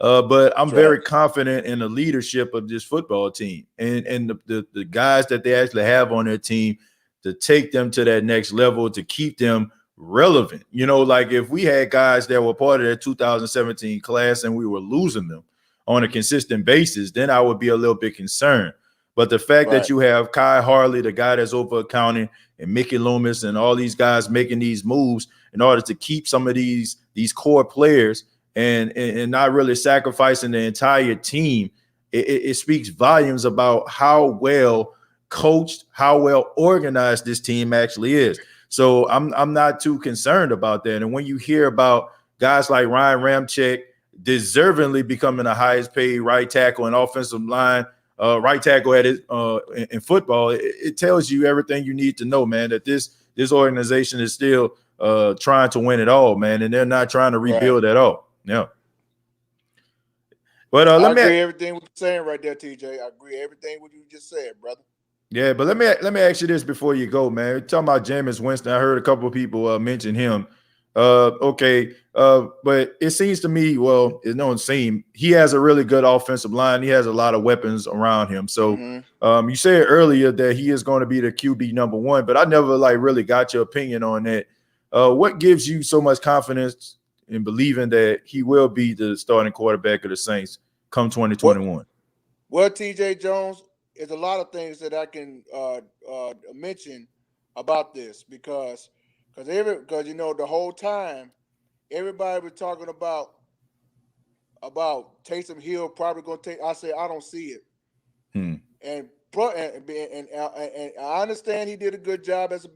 But I'm very confident in the leadership of this football team and the guys that they actually have on their team to take them to that next level, to keep them relevant. Like if we had guys that were part of that 2017 class and we were losing them on a consistent basis, then I would be a little bit concerned. But the fact that you have Kai Harley, the guy that's over accounting, and Mickey Loomis and all these guys making these moves in order to keep some of these core players and not really sacrificing the entire team, it speaks volumes about how well coached, how well organized this team actually is. So I'm not too concerned about that. And when you hear about guys like Ryan Ramczyk deservingly becoming the highest paid right tackle and offensive line, right tackle at it in football, it tells you everything you need to know, man, that this organization is still trying to win it all, man, and they're not trying to rebuild at all. Yeah. But I agree everything what you're saying right there, TJ. I agree everything what you just said, brother. Yeah, but let me ask you this before you go, man. We're talking about Jameis Winston. I heard a couple of people mention him. But it seems to me, well, it don't seem, he has a really good offensive line. He has a lot of weapons around him. So you said earlier that he is going to be the QB number one, but I never really got your opinion on that. What gives you so much confidence in believing that he will be the starting quarterback of the Saints come 2021? Well, TJ Jones, there's a lot of things that I can mention about this because the whole time everybody was talking about Taysom Hill probably going to take. I said I don't see it, and I understand he did a good job as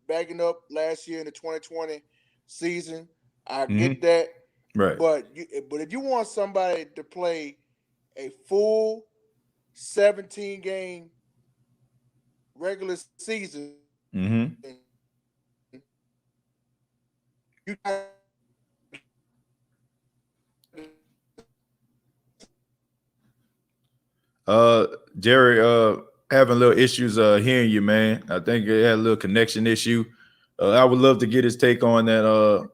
backing up last year in the 2020 season. I get that, right? But if you want somebody to play a full 17-game regular season, you Jerry, having little issues hearing you, man. I think it had a little connection issue. I would love to get his take on that, on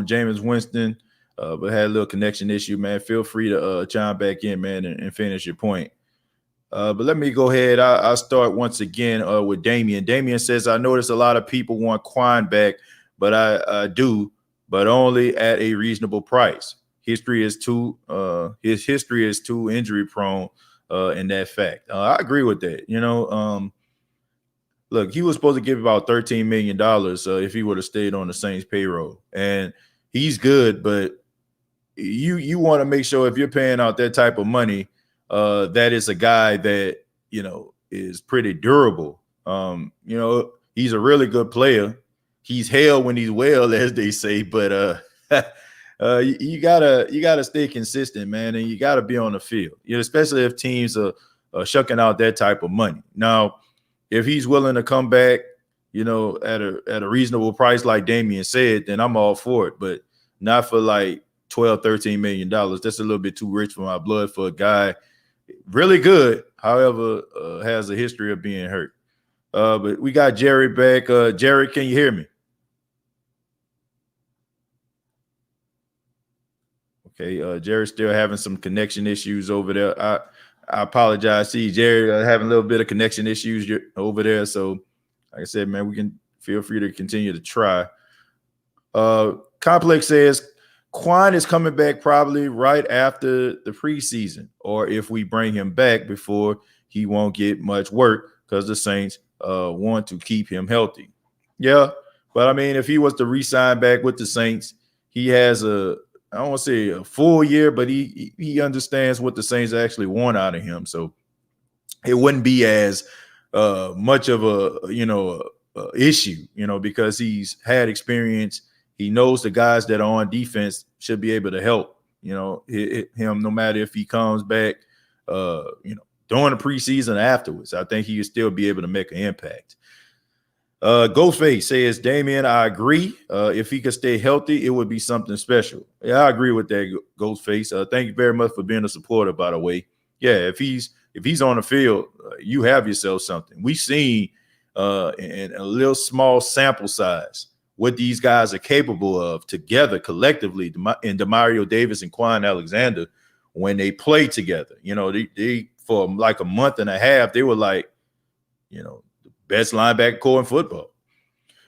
Jameis Winston, but had a little connection issue, man. Feel free to chime back in, man, and finish your point. But let me go ahead. I'll start once again with Damian. Damian says, I notice a lot of people want Quan back, but I do, but only at a reasonable price. His history is too injury prone in that fact. I agree with that. Look, he was supposed to give about $13 million if he would have stayed on the Saints payroll. And he's good, but you want to make sure if you're paying out that type of money, that is a guy that, is pretty durable. He's a really good player. He's hell when he's well, as they say, but you gotta stay consistent, man, and you gotta be on the field, especially if teams are shucking out that type of money. Now, if he's willing to come back, at a reasonable price, like Damian said, then I'm all for it, but not for like $12-13 million. That's a little bit too rich for my blood for a guy really good, however, has a history of being hurt. But we got Jerry back. Jerry, can you hear me? Okay, Jerry's still having some connection issues over there. I apologize. See, Jerry having a little bit of connection issues over there. So, like I said, man, we can feel free to continue to try. Complex says Quan is coming back probably right after the preseason, or if we bring him back before, he won't get much work because the Saints want to keep him healthy. Yeah, but I mean, if he was to re-sign back with the Saints, he has I don't want to say a full year, but he understands what the Saints actually want out of him. So it wouldn't be as much of a issue, because he's had experience. He knows the guys that are on defense should be able to help, him no matter if he comes back, during the preseason afterwards. I think he would still be able to make an impact. Ghostface says, Damian, I agree. If he could stay healthy, it would be something special. Yeah, I agree with that, Ghostface. Thank you very much for being a supporter, by the way. Yeah, if he's on the field, you have yourself something. We've seen in a little small sample size what these guys are capable of together collectively in Demario Davis and Quan Alexander when they play together. You know, they for like a month and a half, they were like, you know, the best linebacker core in football.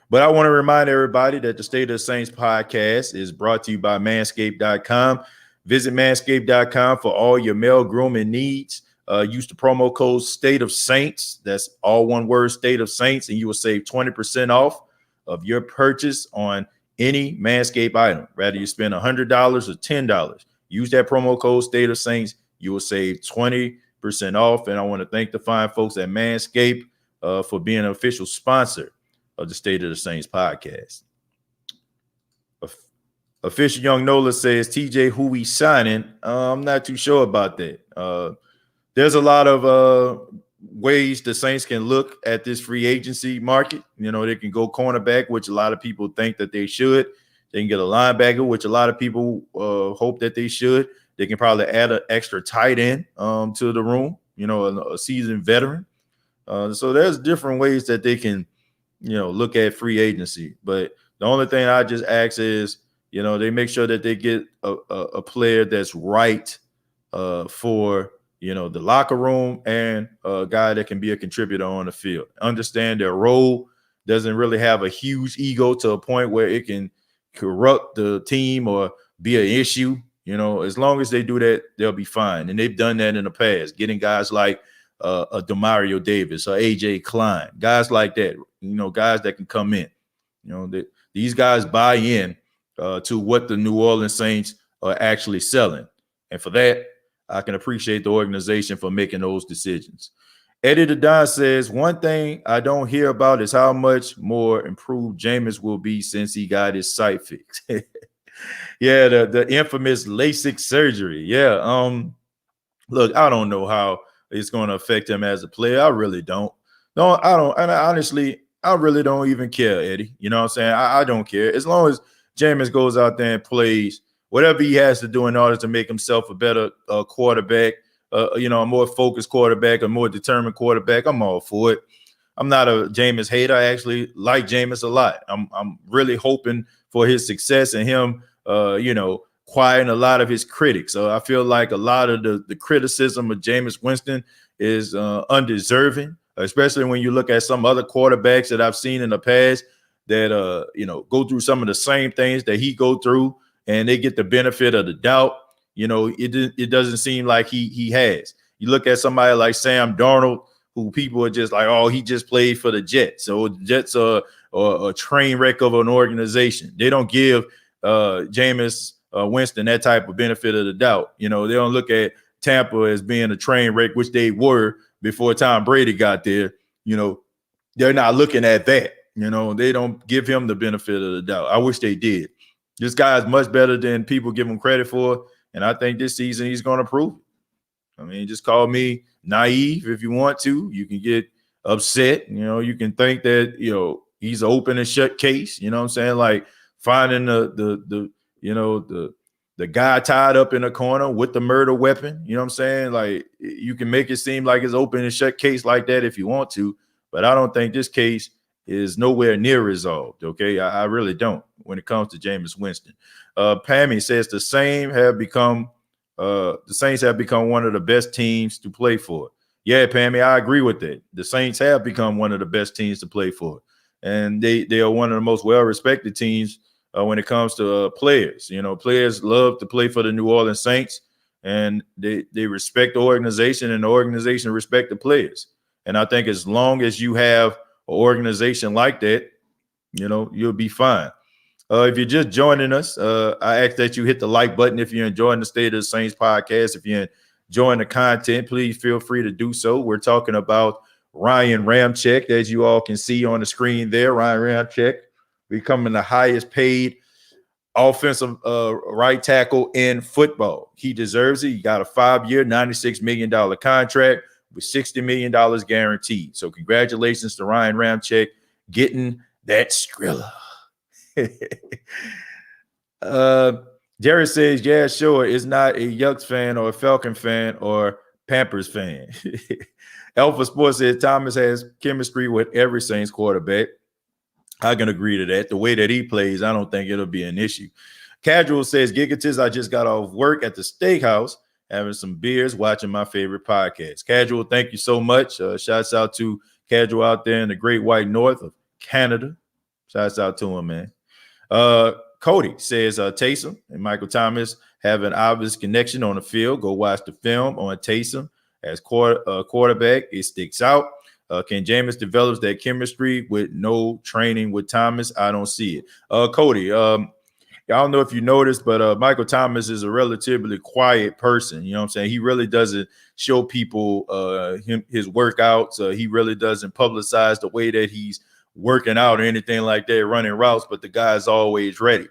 But I want to remind everybody that the State of the Saints podcast is brought to you by Manscaped.com. Visit Manscaped.com for all your male grooming needs. Use the promo code State of Saints. That's all one word, State of Saints, and you will save 20% off of your purchase on any Manscaped item. Rather you spend $100 or $10. Use that promo code State of Saints. You will save 20% off. And I want to thank the fine folks at Manscaped for being an official sponsor of the State of the Saints podcast. Official Young Nola says, TJ, who we signing? I'm not too sure about that. There's a lot of ways the Saints can look at this free agency market. You know, they can go cornerback, which a lot of people think that they should. They can get a linebacker, which a lot of people hope that they should. They can probably add an extra tight end to the room, you know, a seasoned veteran. So there's different ways that they can, you know, look at free agency. But the only thing I just ask is, you know, they make sure that they get a player that's right for, you know, the locker room and a guy that can be a contributor on the field. Understand their role doesn't really have a huge ego to a point where it can corrupt the team or be an issue. You know, as long as they do that, they'll be fine. And they've done that in the past, getting guys like a Demario Davis or AJ Klein, guys like that, you know, guys that can come in. You know, these guys buy in to what the New Orleans Saints are actually selling. And for that, I can appreciate the organization for making those decisions. Eddie the Don says, one thing I don't hear about is how much more improved Jameis will be since he got his sight fixed. Yeah, the infamous LASIK surgery. Yeah. Look, I don't know how it's going to affect him as a player. I really don't. No, I don't. And honestly, I really don't even care, Eddie. You know what I'm saying? I don't care. As long as Jameis goes out there and plays whatever he has to do in order to make himself a better quarterback, you know, a more focused quarterback, a more determined quarterback, I'm all for it. I'm not a Jameis hater. I actually like Jameis a lot. I'm really hoping for his success and him, you know, quieting a lot of his critics. So I feel like a lot of the criticism of Jameis Winston is undeserving, especially when you look at some other quarterbacks that I've seen in the past that, you know, go through some of the same things that he go through, and they get the benefit of the doubt. You know, it doesn't seem like he has. You look at somebody like Sam Darnold, who people are just like, oh, he just played for the Jets. So the Jets are a train wreck of an organization. They don't give Jameis Winston that type of benefit of the doubt. You know, they don't look at Tampa as being a train wreck, which they were before Tom Brady got there. You know, they're not looking at that. You know, they don't give him the benefit of the doubt. I wish they did. This guy is much better than people give him credit for, and I think this season he's going to prove it. I mean, just call me naive if you want to. You can get upset. You know, you can think that, you know, he's an open and shut case. You know what I'm saying? Like finding the you know, the guy tied up in a corner with the murder weapon. You know what I'm saying? Like you can make it seem like it's open and shut case like that if you want to, but I don't think this case is nowhere near resolved. Okay, I really don't when it comes to Jameis Winston. Pammy says the Saints have become one of the best teams to play for. Yeah, Pammy, I agree with that. The Saints have become one of the best teams to play for, and they are one of the most well-respected teams when it comes to players. You know, players love to play for the New Orleans Saints, and they respect the organization, and the organization respect the players. And I think as long as you have an organization like that, you know, you'll be fine. If you're just joining us, I ask that you hit the like button if you're enjoying the State of the Saints podcast. If you're enjoying the content, please feel free to do so. We're talking about Ryan Ramczyk, as you all can see on the screen there. Ryan Ramczyk becoming the highest paid offensive right tackle in football. He deserves it. He got a 5-year, $96 million contract with $60 million guaranteed. So congratulations to Ryan Ramczyk getting that Skrilla. Jerry says, yeah, sure, it's not a Yucks fan or a Falcon fan or Pampers fan. Alpha Sports says Thomas has chemistry with every Saints quarterback. I can agree to that. The way that he plays, I don't think it'll be an issue. Casual says, Gigatis, I just got off work at the steakhouse, having some beers, watching my favorite podcast. Casual, thank you so much. Shouts out to Casual out there in the Great White North of Canada. Shouts out to him, man. Cody says Taysom and Michael Thomas have an obvious connection on the field. Go watch the film on Taysom as quarterback. It sticks out. Can Jameis develops that chemistry with no training with Thomas? I don't see it. Cody, I don't know if you noticed, but Michael Thomas is a relatively quiet person. You know what I'm saying? He really doesn't show people his workouts. He really doesn't publicize the way that he's working out or anything like that, running routes, but the guy's always ready.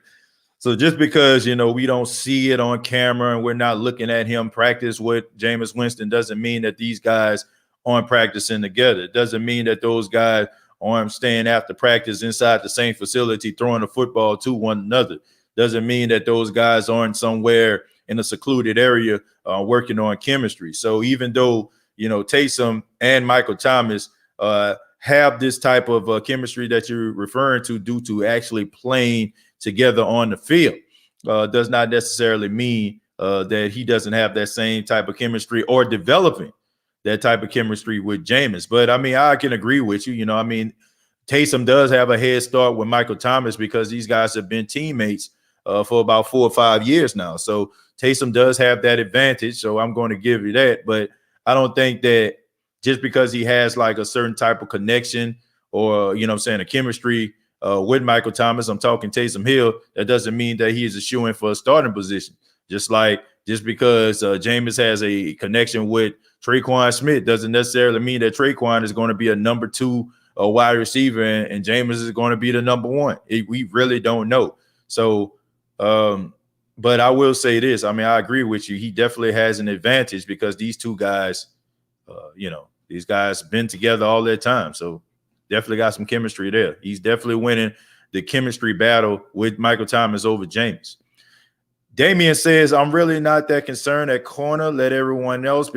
So just because, you know, we don't see it on camera and we're not looking at him practice with Jameis Winston doesn't mean that these guys aren't practicing together. It doesn't mean that those guys aren't staying after practice inside the same facility, throwing the football to one another. Doesn't mean that those guys aren't somewhere in a secluded area working on chemistry. So even though, you know, Taysom and Michael Thomas have this type of chemistry that you're referring to due to actually playing together on the field, does not necessarily mean that he doesn't have that same type of chemistry or developing that type of chemistry with Jameis. But I mean, I can agree with you. You know, I mean, Taysom does have a head start with Michael Thomas because these guys have been teammates for about 4 or 5 years now. So Taysom does have that advantage. So I'm going to give you that. But I don't think that just because he has like a certain type of connection or, you know what I'm saying, a chemistry with Michael Thomas, I'm talking Taysom Hill, that doesn't mean that he is a shoo-in for a starting position. Just because Jameis has a connection with Traquan Smith doesn't necessarily mean that Traquan is going to be a number 2 wide receiver and Jameis is going to be the number 1. We really don't know. So, but I will say this. I mean, I agree with you. He definitely has an advantage because these two guys, you know, these guys been together all their time. So definitely got some chemistry there. He's definitely winning the chemistry battle with Michael Thomas over Jameis. Damian says, I'm really not that concerned at corner. Let everyone else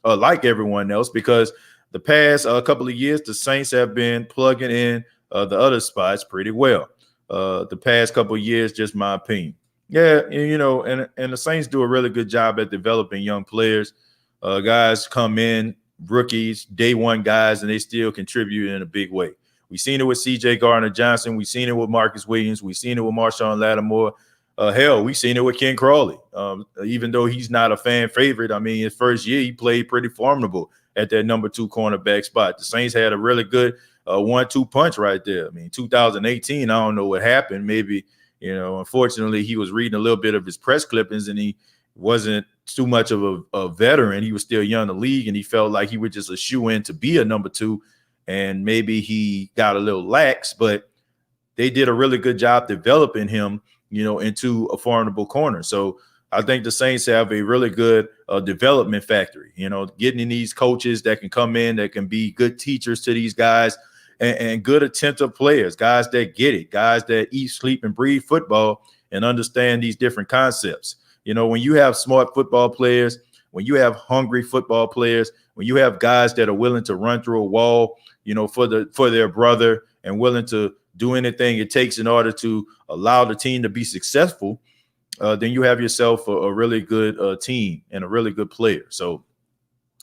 like everyone else, because the past couple of years, the Saints have been plugging in the other spots pretty well. The past couple of years, just my opinion. Yeah, you know, and the Saints do a really good job at developing young players. Guys come in, rookies, day one guys, and they still contribute in a big way. We've seen it with C.J. Gardner-Johnson. We've seen it with Marcus Williams. We've seen it with Marshawn Lattimore. Hell, we've seen it with Ken Crawley. Even though he's not a fan favorite, I mean, his first year, he played pretty formidable at that number 2 cornerback spot. The Saints had a really good 1-2 punch right there. I mean, 2018, I don't know what happened. Maybe, you know, unfortunately, he was reading a little bit of his press clippings and he wasn't too much of a veteran. He was still young in the league and he felt like he was just a shoe-in to be a number 2. And maybe he got a little lax, but they did a really good job developing him, you know, into a formidable corner. So I think the Saints have a really good development factory, you know, getting in these coaches that can come in, that can be good teachers to these guys and good attentive players, guys that get it, guys that eat, sleep, and breathe football and understand these different concepts. You know, when you have smart football players, when you have hungry football players, when you have guys that are willing to run through a wall, you know, for their brother and willing to do anything it takes in order to allow the team to be successful, then you have yourself a really good team and a really good player. So,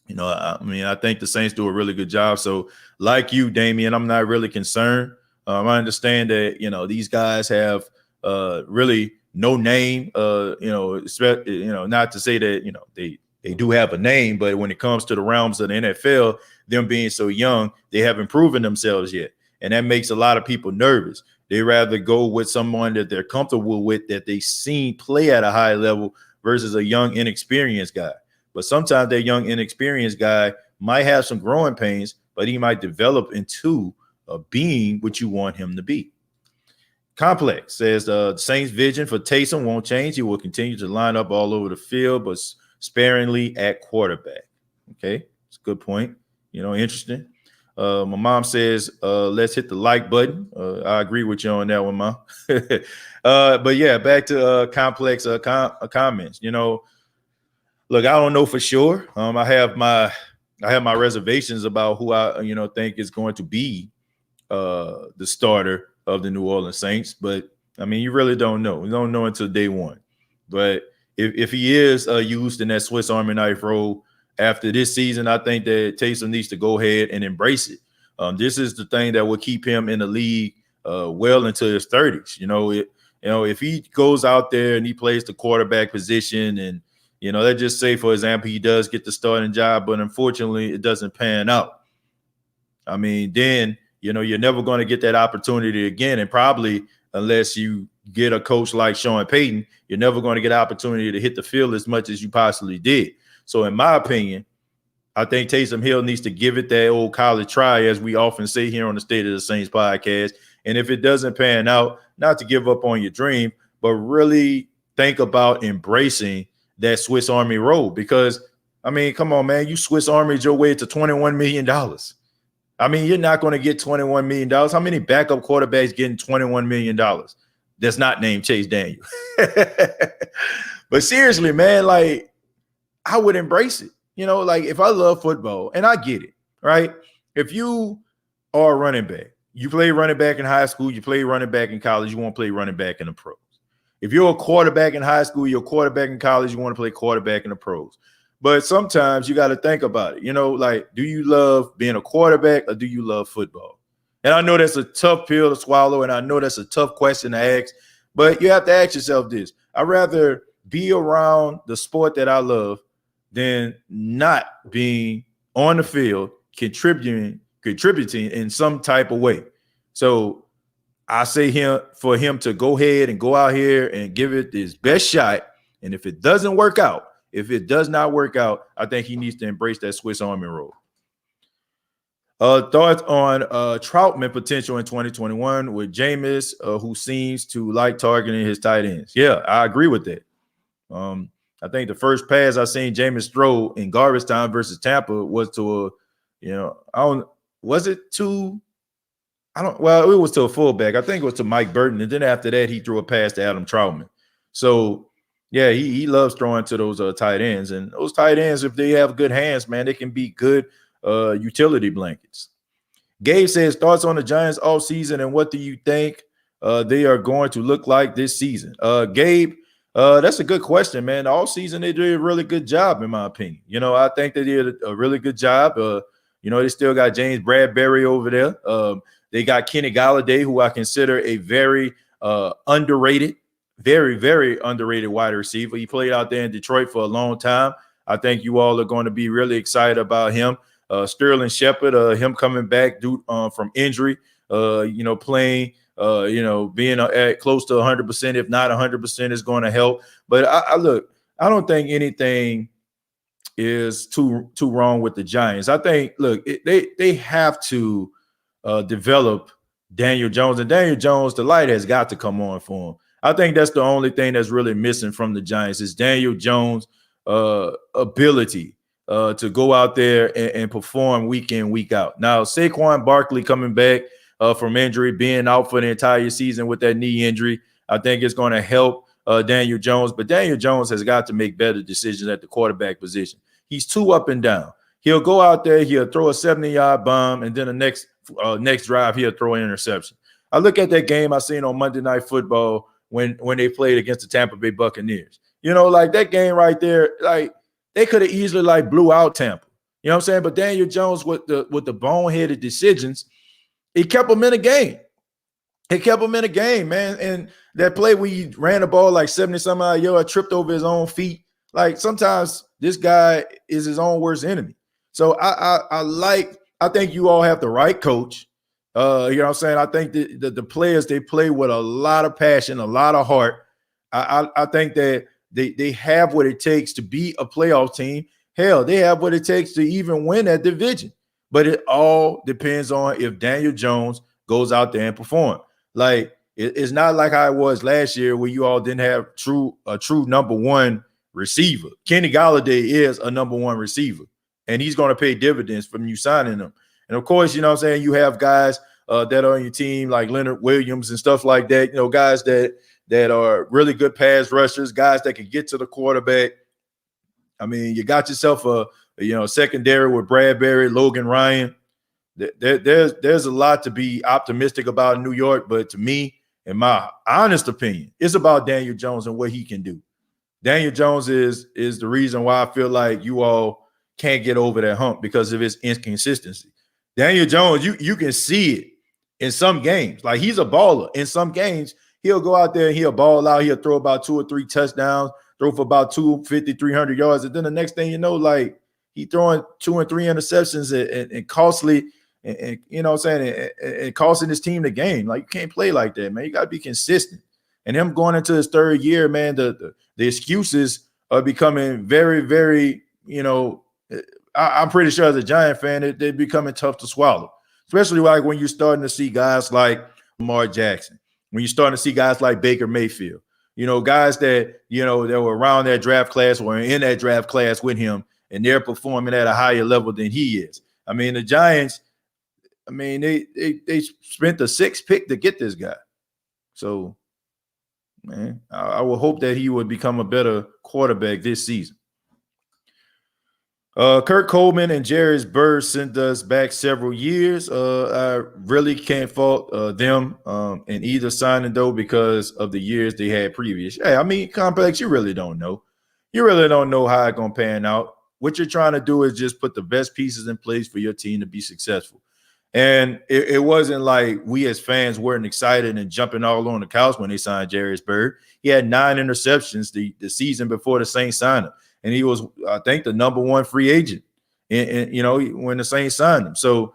you know, I mean, I think the Saints do a really good job. So like you, Damian, I'm not really concerned. I understand that, you know, these guys have really no name, you know, not to say that, you know, they do have a name, but when it comes to the realms of the NFL, them being so young, they haven't proven themselves yet. And that makes a lot of people nervous. They rather go with someone that they're comfortable with, that they've seen play at a high level versus a young, inexperienced guy. But sometimes that young, inexperienced guy might have some growing pains, but he might develop into being what you want him to be. Complex says the Saints' vision for Taysom won't change. He will continue to line up all over the field, but sparingly at quarterback. Okay, it's Good point. Interesting. My mom says, let's hit the like button. I agree with you on that one, Mom. But yeah, back to complex comments. Look, I don't know for sure. I have my reservations about who I think is going to be the starter of the New Orleans Saints. But I mean, you really don't know. You don't know until day one. But if he is used in that Swiss Army knife role after this season, I think that Taysom needs to go ahead and embrace it. This is the thing that will keep him in the league well into his 30s. If he goes out there and he plays the quarterback position, and let's just say, for example, he does get the starting job, but unfortunately it doesn't pan out. I mean, then you're never going to get that opportunity again, and probably unless you get a coach like Sean Payton, you're never going to get an opportunity to hit the field as much as you possibly did. So in my opinion, I think Taysom Hill needs to give it that old college try, as we often say here on the State of the Saints podcast. And if it doesn't pan out, not to give up on your dream, but really think about embracing that Swiss Army role. Because, I mean, come on, man, you Swiss Armied your way to $21 million. I mean, you're not going to get $21 million. How many backup quarterbacks getting $21 million? That's not named Chase Daniel. But seriously, man, like, I would embrace it. Like, if I love football, and I get it, right? If you are a running back, you play running back in high school, you play running back in college, you want to play running back in the pros. If you're a quarterback in high school, you're a quarterback in college, you want to play quarterback in the pros. But sometimes you got to think about it. Like, do you love being a quarterback or do you love football? And I know that's a tough pill to swallow, and I know that's a tough question to ask, but you have to ask yourself this. I'd rather be around the sport that I love than not being on the field, contributing in some type of way. So I say for him to go ahead and go out here and give it his best shot. And if it does not work out, I think he needs to embrace that Swiss Army role. Thoughts on Troutman potential in 2021 with Jameis, who seems to like targeting his tight ends. Yeah, I agree with that. I think the first pass I seen Jameis throw in garbage time versus Tampa was to it was to a fullback. I think it was to Mike Burton. And then after that, he threw a pass to Adam Troutman. So yeah, he loves throwing to those tight ends. And those tight ends, if they have good hands, man, they can be good utility blankets. Gabe says, thoughts on the Giants all season and what do you think they are going to look like this season? Gabe, that's a good question, man. All season they did a really good job, in my opinion. I think they did a really good job. They still got James Bradbury over there. They got Kenny Golladay, who I consider a very underrated, very, very underrated wide receiver. He played out there in Detroit for a long time. I think you all are going to be really excited about him. Sterling Shepard, him coming back from injury, playing, being at close to 100%, if not 100%, is going to help. But I don't think anything is too wrong with the Giants. I think, they have to develop Daniel Jones, and Daniel Jones, the light has got to come on for him. I think that's the only thing that's really missing from the Giants is Daniel Jones' ability to go out there and perform week in, week out. Now, Saquon Barkley coming back from injury, being out for the entire season with that knee injury, I think it's going to help Daniel Jones. But Daniel Jones has got to make better decisions at the quarterback position. He's too up and down. He'll go out there, he'll throw a 70-yard bomb, and then the next drive, he'll throw an interception. I look at that game I seen on Monday Night Football when they played against the Tampa Bay Buccaneers. Like that game right there, like they could have easily blew out Tampa. You know what I'm saying? But Daniel Jones with the boneheaded decisions, he kept them in a game. He kept them in a game, man. And that play where he ran the ball like 70-some odd yards, tripped over his own feet. Like sometimes this guy is his own worst enemy. So I think you all have the right coach. You know what I'm saying? I think the players, they play with a lot of passion, a lot of heart. I think that they have what it takes to be a playoff team. Hell, they have what it takes to even win that division. But it all depends on if Daniel Jones goes out there and perform. Like, it's not like how it was last year where you all didn't have a true number one receiver. Kenny Golladay is a number one receiver. and he's going to pay dividends from you signing him. And of course, you know what I'm saying, you have guys that are on your team like Leonard Williams and stuff like that, you know, guys that are really good pass rushers, guys that can get to the quarterback. I mean, you got yourself a secondary with Bradbury, Logan Ryan. There's a lot to be optimistic about in New York, but to me, in my honest opinion, it's about Daniel Jones and what he can do. Daniel Jones is the reason why I feel like you all can't get over that hump because of his inconsistency. Daniel Jones, you can see it in some games. Like, he's a baller. In some games, he'll go out there and he'll ball out. He'll throw about 2 or 3 touchdowns, throw for about 250, 300 yards. And then the next thing you know, like, he throwing 2 and 3 interceptions and costly, and you know what I'm saying, and costing his team the game. Like, you can't play like that, man. You got to be consistent. And him going into his 3rd year, man, the excuses are becoming very, very, you know, I'm pretty sure as a Giant fan, they're becoming tough to swallow, especially like when you're starting to see guys like Lamar Jackson, when you're starting to see guys like Baker Mayfield, you know, guys that, you know, that were around that draft class or in that draft class with him, and they're performing at a higher level than he is. I mean, the Giants, I mean, they spent the 6th pick to get this guy. So, man, I would hope that he would become a better quarterback this season. Kurt Coleman and Jairus Byrd sent us back several years. I really can't fault them in either signing, though, because of the years they had previous. Hey, I mean, Complex, you really don't know. You really don't know how it's going to pan out. What you're trying to do is just put the best pieces in place for your team to be successful. And it wasn't like we as fans weren't excited and jumping all on the couch when they signed Jairus Byrd. He had 9 interceptions the season before the Saints signed him. And he was, I think, the #1 free agent, and you know, when the Saints signed him. So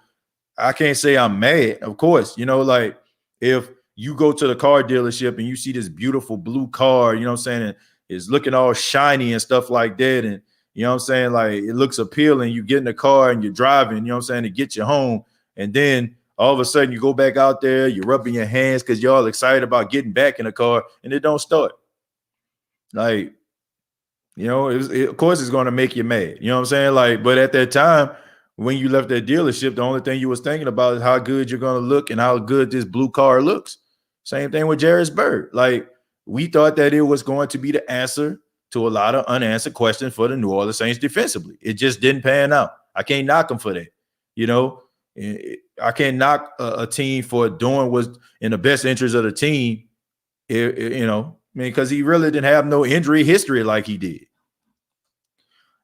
I can't say I'm mad. Of course, you know, like, if you go to the car dealership and you see this beautiful blue car, you know what I'm saying, and it's looking all shiny and stuff like that, and you know what I'm saying, like, it looks appealing. You get in the car and you're driving, you know what I'm saying, to get you home, and then all of a sudden you go back out there, you're rubbing your hands because you're all excited about getting back in the car, and it don't start. Like, you know, of course it's going to make you mad. You know what I'm saying? Like, but at that time, when you left that dealership, the only thing you was thinking about is how good you're going to look and how good this blue car looks. Same thing with Jairus Byrd. Like, we thought that it was going to be the answer to a lot of unanswered questions for the New Orleans Saints defensively. It just didn't pan out. I can't knock them for that. You know, I can't knock a team for doing what's in the best interest of the team, you know, I mean, because he really didn't have no injury history like he did.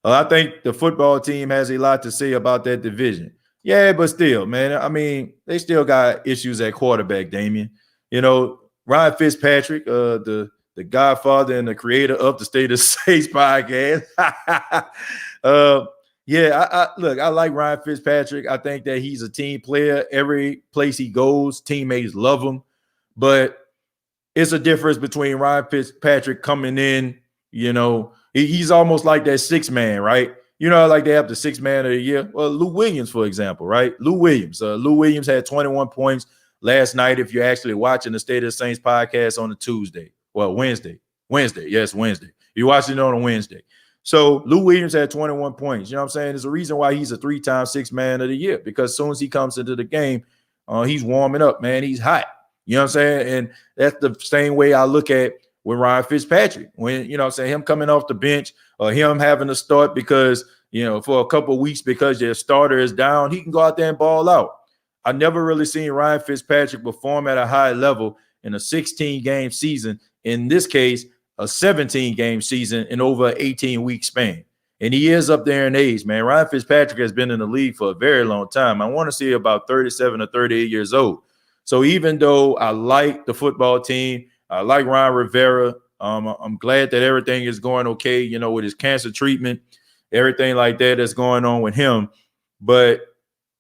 I think the football team has a lot to say about that division. Yeah, but still, man, I mean, they still got issues at quarterback, Damian. You know, Ryan Fitzpatrick, the godfather and the creator of the State of Saints podcast. Look, I like Ryan Fitzpatrick. I think that he's a team player. Every place he goes, teammates love him. But it's a difference between Ryan Fitzpatrick coming in, you know, he's almost like that 6th man, right? You know, like they have the 6th man of the year. Well, Lou Williams, for example, right? Lou Williams had 21 points last night. If you're actually watching the State of the Saints podcast on a Tuesday, well, Wednesday. Yes, Wednesday. You're watching it on a Wednesday. So Lou Williams had 21 points. You know what I'm saying? There's a reason why he's a 3-time 6th man of the year, because as soon as he comes into the game, he's warming up, man. He's hot. You know what I'm saying? And that's the same way I look at with Ryan Fitzpatrick. When, you know what I'm saying, him coming off the bench or him having to start because, you know, for a couple of weeks because their starter is down, he can go out there and ball out. I never really seen Ryan Fitzpatrick perform at a high level in a 16-game season. In this case, a 17-game season in over an 18-week span. And he is up there in age, man. Ryan Fitzpatrick has been in the league for a very long time. I want to see about 37 or 38 years old. So even though I like the football team, I like Ron Rivera, I'm glad that everything is going okay, you know, with his cancer treatment, everything like that that's going on with him. But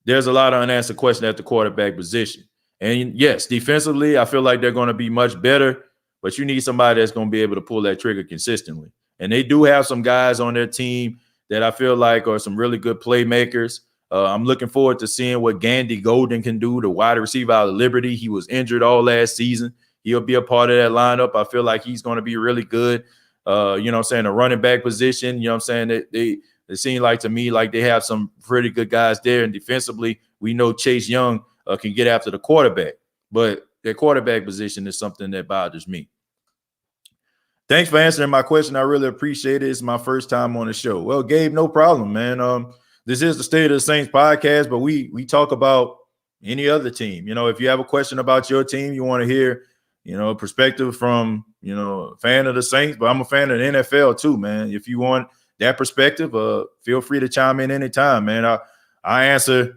there's a lot of unanswered questions at the quarterback position. And yes, defensively, I feel like they're going to be much better, but you need somebody that's going to be able to pull that trigger consistently. And they do have some guys on their team that I feel like are some really good playmakers. I'm looking forward to seeing what Gandy Golden can do, the wide receiver out of Liberty. He was injured all last season. He'll be a part of that lineup. I feel like he's going to be really good. You know what I'm saying? The running back position, you know what I'm saying? it seemed like to me like they have some pretty good guys there. And defensively, we know Chase Young can get after the quarterback. But their quarterback position is something that bothers me. Thanks for answering my question. I really appreciate it. It's my first time on the show. Well, Gabe, no problem, man. This is the State of the Saints podcast, but we talk about any other team. If you have a question about your team, you want to hear, perspective from, a fan of the Saints, but I'm a fan of the NFL too, man. If you want that perspective, feel free to chime in anytime, man. I answer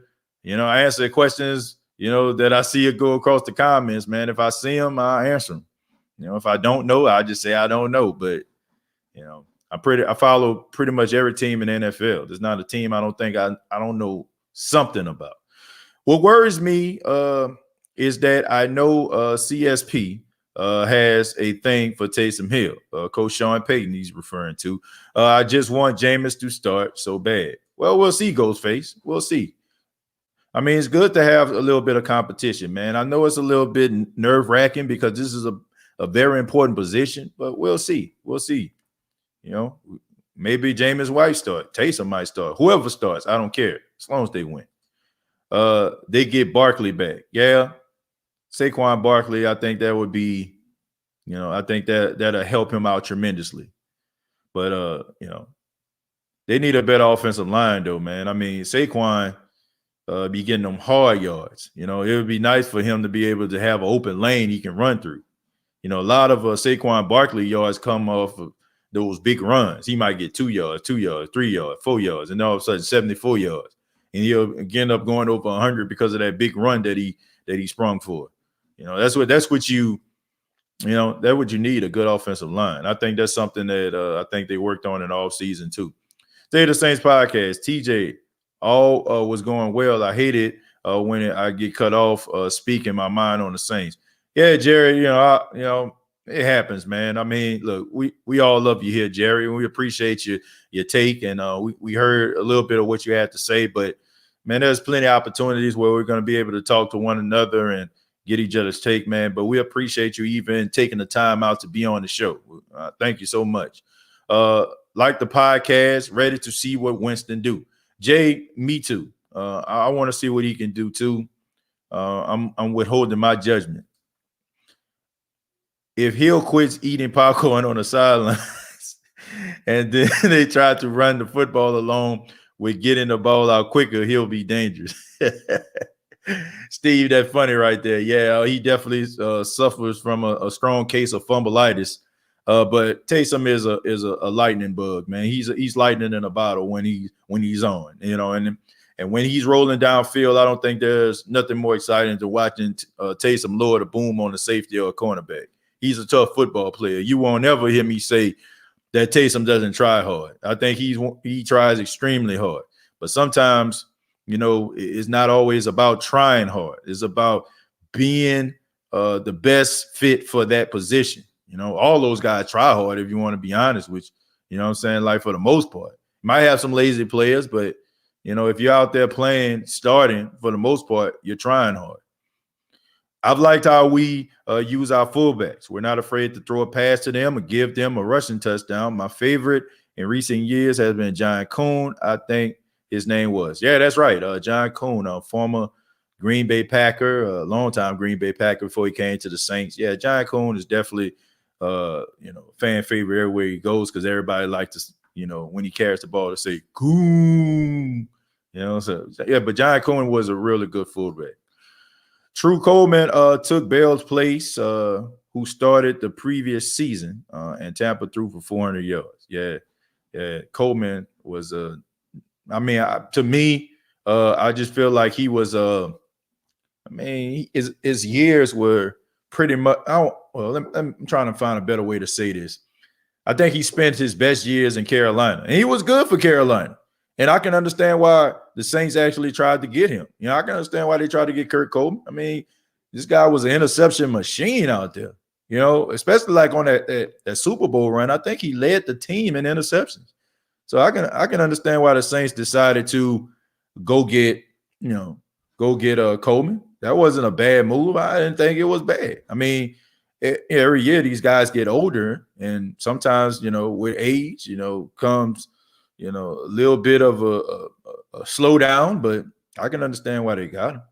questions, that I see it go across the comments, man. If I see them, I answer them. If I don't know, I just say I don't know. But I follow pretty much every team in the NFL. There's not a team I don't think I don't know something about. What worries me is that I know CSP has a thing for Taysom Hill. Coach Sean Payton he's referring to. I just want Jameis to start so bad. Well, we'll see, Ghostface. We'll see. I mean, it's good to have a little bit of competition, man. I know it's a little bit nerve-wracking because this is a very important position, but we'll see. We'll see. Maybe Jameis White start. Taysom might start. Whoever starts, I don't care as long as they win. They get Barkley back. Yeah. Saquon Barkley, I think that would be, I think that'll help him out tremendously. But, they need a better offensive line, though, man. I mean, Saquon be getting them hard yards. It would be nice for him to be able to have an open lane he can run through. A lot of Saquon Barkley yards come off of those big runs. He might get 2 yards, 3 yards, 4 yards, and all of a sudden 74 yards. And he'll end up going over 100 because of that big run that he sprung for. That's what you need, a good offensive line. I think that's something that I think they worked on in offseason too. State of the Saints podcast. TJ, all was going well. I hate it when I get cut off speaking my mind on the Saints. Yeah, Jerry, it happens, man. I mean, look, we all love you here, Jerry, and we appreciate your take. And we heard a little bit of what you had to say, but man, there's plenty of opportunities where we're going to be able to talk to one another and get each other's take, man. But we appreciate you even taking the time out to be on the show. Thank you so much. Like the podcast, ready to see what Winston do. Jay, me too. I want to see what he can do too. I'm withholding my judgment. If Hill quits eating popcorn on the sidelines and then they try to run the football alone with getting the ball out quicker, he'll be dangerous. Steve, that's funny right there. Yeah, he definitely suffers from a strong case of fumbleitis. But Taysom is a lightning bug, man. He's lightning in a bottle when he's on, and when he's rolling downfield, I don't think there's nothing more exciting than watching Taysom lower the boom on the safety or a cornerback. He's a tough football player. You won't ever hear me say that Taysom doesn't try hard. I think he tries extremely hard. But sometimes, it's not always about trying hard. It's about being the best fit for that position. All those guys try hard if you want to be honest with you. What I'm saying? Like for the most part. You might have some lazy players, but, if you're out there playing, starting, for the most part, you're trying hard. I've liked how we use our fullbacks. We're not afraid to throw a pass to them or give them a rushing touchdown. My favorite in recent years has been John Kuhn, I think his name was. Yeah, that's right. John Kuhn, a former Green Bay Packer, a longtime Green Bay Packer before he came to the Saints. Yeah, John Kuhn is definitely, fan favorite everywhere he goes because everybody likes to, when he carries the ball to say, Kuhn. But John Kuhn was a really good fullback. True Coleman took Bell's place, who started the previous season, and Tampa threw for 400 yards. Yeah. Coleman was to me, I just feel like he was his years were pretty much. I'm trying to find a better way to say this. I think he spent his best years in Carolina, and he was good for Carolina. And I can understand why the Saints actually tried to get him. I can understand why they tried to get Kurt Coleman. I mean, this guy was an interception machine out there, especially like on that Super Bowl run. I think he led the team in interceptions. So I can understand why the Saints decided to go get Coleman. That wasn't a bad move. I didn't think it was bad. I mean, every year these guys get older, and sometimes, with age, comes a little bit of a slowdown, but I can understand why they got him.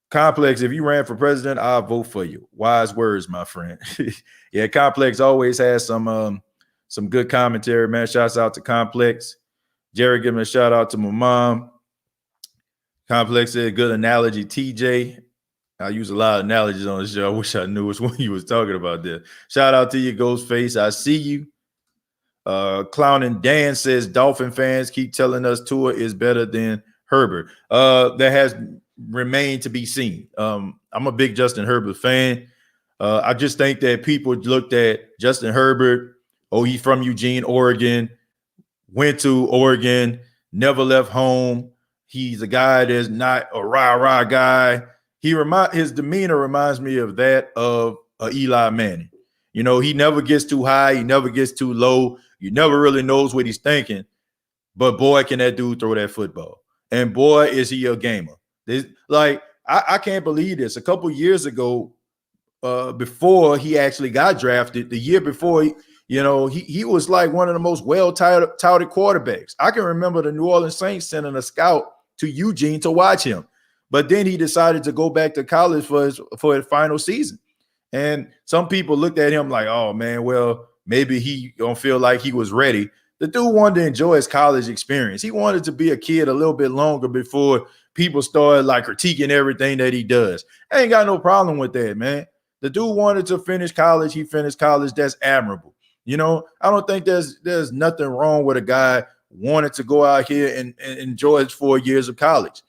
Complex, if you ran for president, I'll vote for you. Wise words, my friend. Yeah, Complex always has some good commentary, man. Shouts out to Complex. Jerry, give me a shout out to my mom. Complex said, good analogy, TJ. I use a lot of analogies on the show. I wish I knew which one you was talking about there. Shout out to you, Ghostface. I see you. Clowning Dan says, Dolphin fans keep telling us Tua is better than Herbert. That has remained to be seen. I'm a big Justin Herbert fan. I just think that people looked at Justin Herbert. Oh, he's from Eugene, Oregon. Went to Oregon. Never left home. He's a guy that's not a rah-rah guy. His demeanor reminds me of that of Eli Manning. He never gets too high. He never gets too low. You never really knows what he's thinking. But boy, can that dude throw that football. And boy, is he a gamer. I can't believe this. A couple years ago, before he actually got drafted, the year before, he was like one of the most well-touted quarterbacks. I can remember the New Orleans Saints sending a scout to Eugene to watch him. But then he decided to go back to college for his final season. And some people looked at him like, oh, man, well, maybe he don't feel like he was ready. The dude wanted to enjoy his college experience. He wanted to be a kid a little bit longer before people started like critiquing everything that he does. I ain't got no problem with that, man. The dude wanted to finish college. He finished college. That's admirable. I don't think there's nothing wrong with a guy wanting to go out here and enjoy his 4 years of college.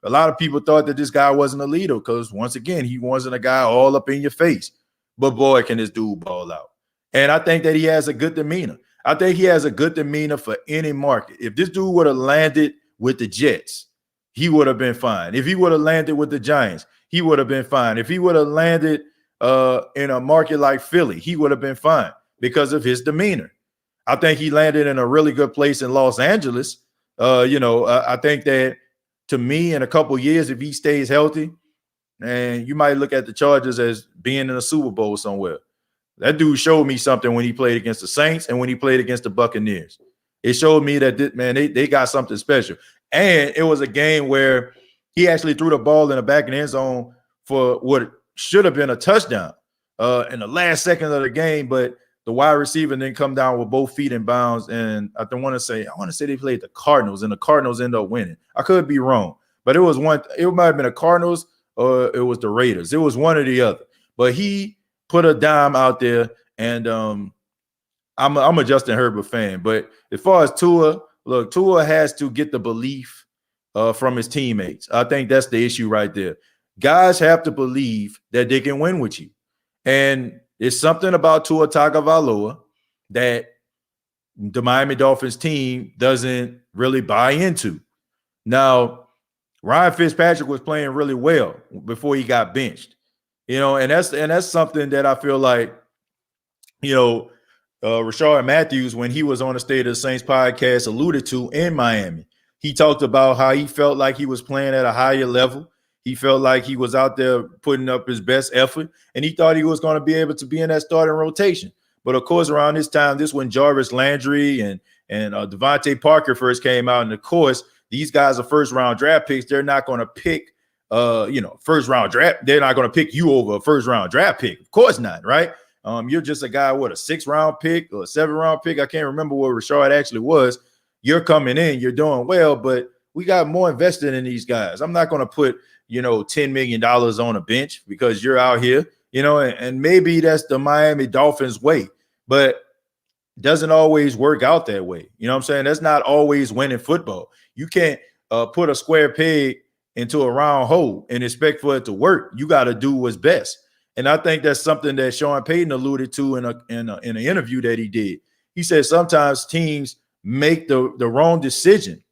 A lot of people thought that this guy wasn't a leader because, once again, he wasn't a guy all up in your face. But, boy, can this dude ball out. And I think that he has a good demeanor. I think he has a good demeanor for any market. If this dude would have landed with the Jets, he would have been fine. If he would have landed with the Giants, he would have been fine. If he would have landed in a market like Philly, he would have been fine because of his demeanor. I think he landed in a really good place in Los Angeles. I think that, to me, in a couple years, if he stays healthy, and you might look at the Chargers as being in a Super Bowl somewhere. That dude showed me something when he played against the Saints and when he played against the Buccaneers. It showed me that, they got something special. And it was a game where he actually threw the ball in the back of the end zone for what should have been a touchdown in the last second of the game, but the wide receiver didn't come down with both feet in bounds. And I want to say they played the Cardinals, and the Cardinals ended up winning. I could be wrong, but it might have been the Cardinals or it was the Raiders. It was one or the other. But he put a dime out there, and I'm a Justin Herbert fan. But as far as Tua, look, Tua has to get the belief from his teammates. I think that's the issue right there. Guys have to believe that they can win with you. And it's something about Tua Tagovailoa that the Miami Dolphins team doesn't really buy into. Now, Ryan Fitzpatrick was playing really well before he got benched, and that's something that I feel like, Rashard Matthews, when he was on the State of the Saints podcast, alluded to in Miami. He talked about how he felt like he was playing at a higher level. He felt like he was out there putting up his best effort, and he thought he was going to be able to be in that starting rotation. But, of course, around this time, when Jarvis Landry and Devontae Parker first came out, and, of course, these guys are first-round draft picks. They're not going to pick, first-round draft. They're not going to pick you over a first-round draft pick. Of course not, right? You're just a guy with a 6th-round pick or a 7th-round pick. I can't remember what Rashard actually was. You're coming in. You're doing well, but we got more invested in these guys. I'm not going to put – $10 million on a bench because you're out here, and maybe that's the Miami Dolphins way, but it doesn't always work out that way. You know what I'm saying? That's not always winning football. You can't put a square peg into a round hole and expect for it to work. You got to do what's best. And I think that's something that Sean Payton alluded to in an interview that he did. He said sometimes teams make the wrong decision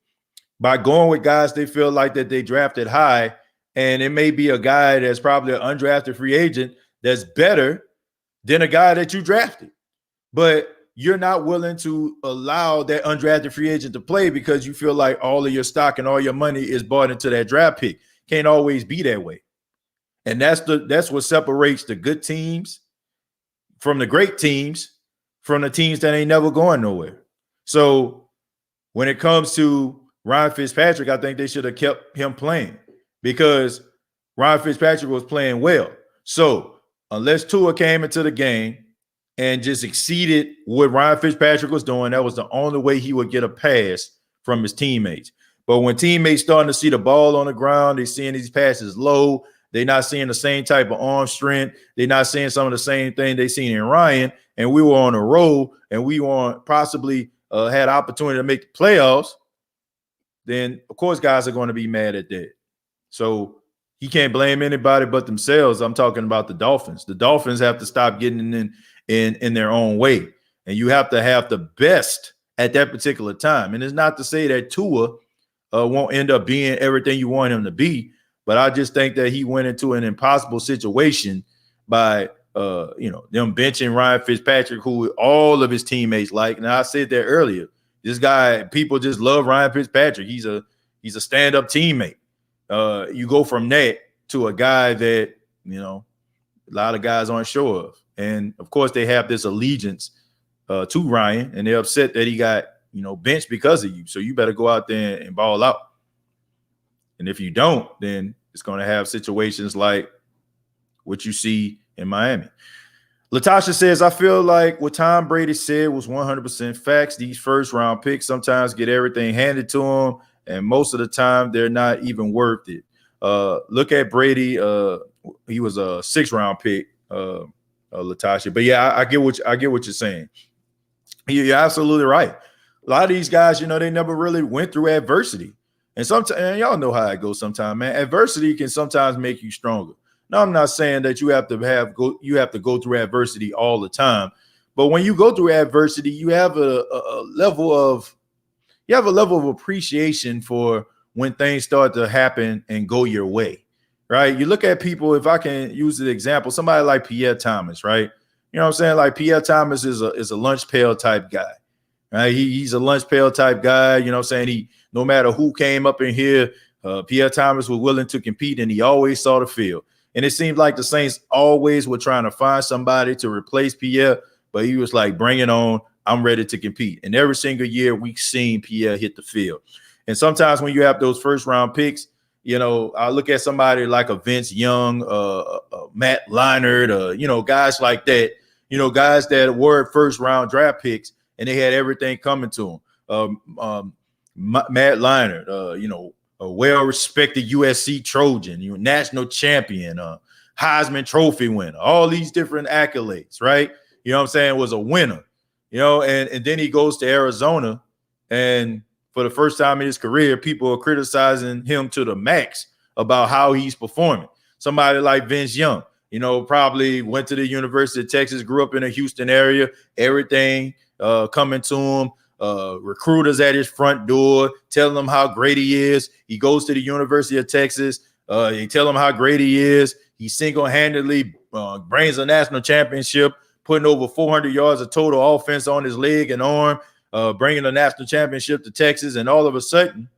by going with guys they feel like that they drafted high. And it may be a guy that's probably an undrafted free agent that's better than a guy that you drafted. But you're not willing to allow that undrafted free agent to play because you feel like all of your stock and all your money is bought into that draft pick. Can't always be that way. And that's what separates the good teams from the great teams from the teams that ain't never going nowhere. So when it comes to Ryan Fitzpatrick, I think they should have kept him playing because Ryan Fitzpatrick was playing well. So unless Tua came into the game and just exceeded what Ryan Fitzpatrick was doing, that was the only way he would get a pass from his teammates. But when teammates starting to see the ball on the ground, they're seeing these passes low, they're not seeing the same type of arm strength, they're not seeing some of the same thing they seen in Ryan, and we were on a roll and we were possibly had opportunity to make the playoffs, then of course guys are going to be mad at that. So he can't blame anybody but themselves. I'm talking about the Dolphins. The Dolphins have to stop getting in their own way, and you have to have the best at that particular time. And it's not to say that Tua won't end up being everything you want him to be, but I just think that he went into an impossible situation by them benching Ryan Fitzpatrick, who all of his teammates like. Now I said that earlier. This guy, people just love Ryan Fitzpatrick. He's a stand-up teammate. You go from that to a guy that a lot of guys aren't sure of, and of course they have this allegiance to Ryan, and they're upset that he got benched because of you. So you better go out there and ball out. And if you don't, then it's going to have situations like what you see in Miami. Latasha says, I feel like what Tom Brady said was 100% facts. These first-round picks sometimes get everything handed to them, and most of the time they're not even worth it. Look at Brady. He was a 6th-round pick, Latasha. But yeah, I get what you're saying. You're absolutely right. A lot of these guys, they never really went through adversity. And sometimes, and y'all know how it goes sometimes, man. Adversity can sometimes make you stronger. Now, I'm not saying that you have to go through adversity all the time, but when you go through adversity, you have a level of appreciation for when things start to happen and go your way, right? You look at people, if I can use the example, somebody like Pierre Thomas, right? You know what I'm saying? Like Pierre Thomas is a lunch pail type guy, right? He's a lunch pail type guy. You know what I'm saying? No matter who came up in here, Pierre Thomas was willing to compete, and he always saw the field. And it seemed like the Saints always were trying to find somebody to replace Pierre, but he was like, bring it on. I'm ready to compete. And every single year we've seen Pierre hit the field. And sometimes when you have those first-round picks, I look at somebody like a Vince Young, Matt Leinart, guys like that, guys that were first-round draft picks, and they had everything coming to them. Matt Leinart, a well-respected USC Trojan, national champion, Heisman Trophy winner, all these different accolades, right? You know what I'm saying? Was a winner, and then he goes to Arizona, and for the first time in his career, people are criticizing him to the max about how he's performing. Somebody like Vince Young, probably went to the University of Texas, grew up in the Houston area, everything coming to him. Recruiters at his front door telling him how great he is. He goes to the University of Texas. They tell him how great he is. He single-handedly brings a national championship, putting over 400 yards of total offense on his leg and arm, bringing a national championship to Texas. And all of a sudden,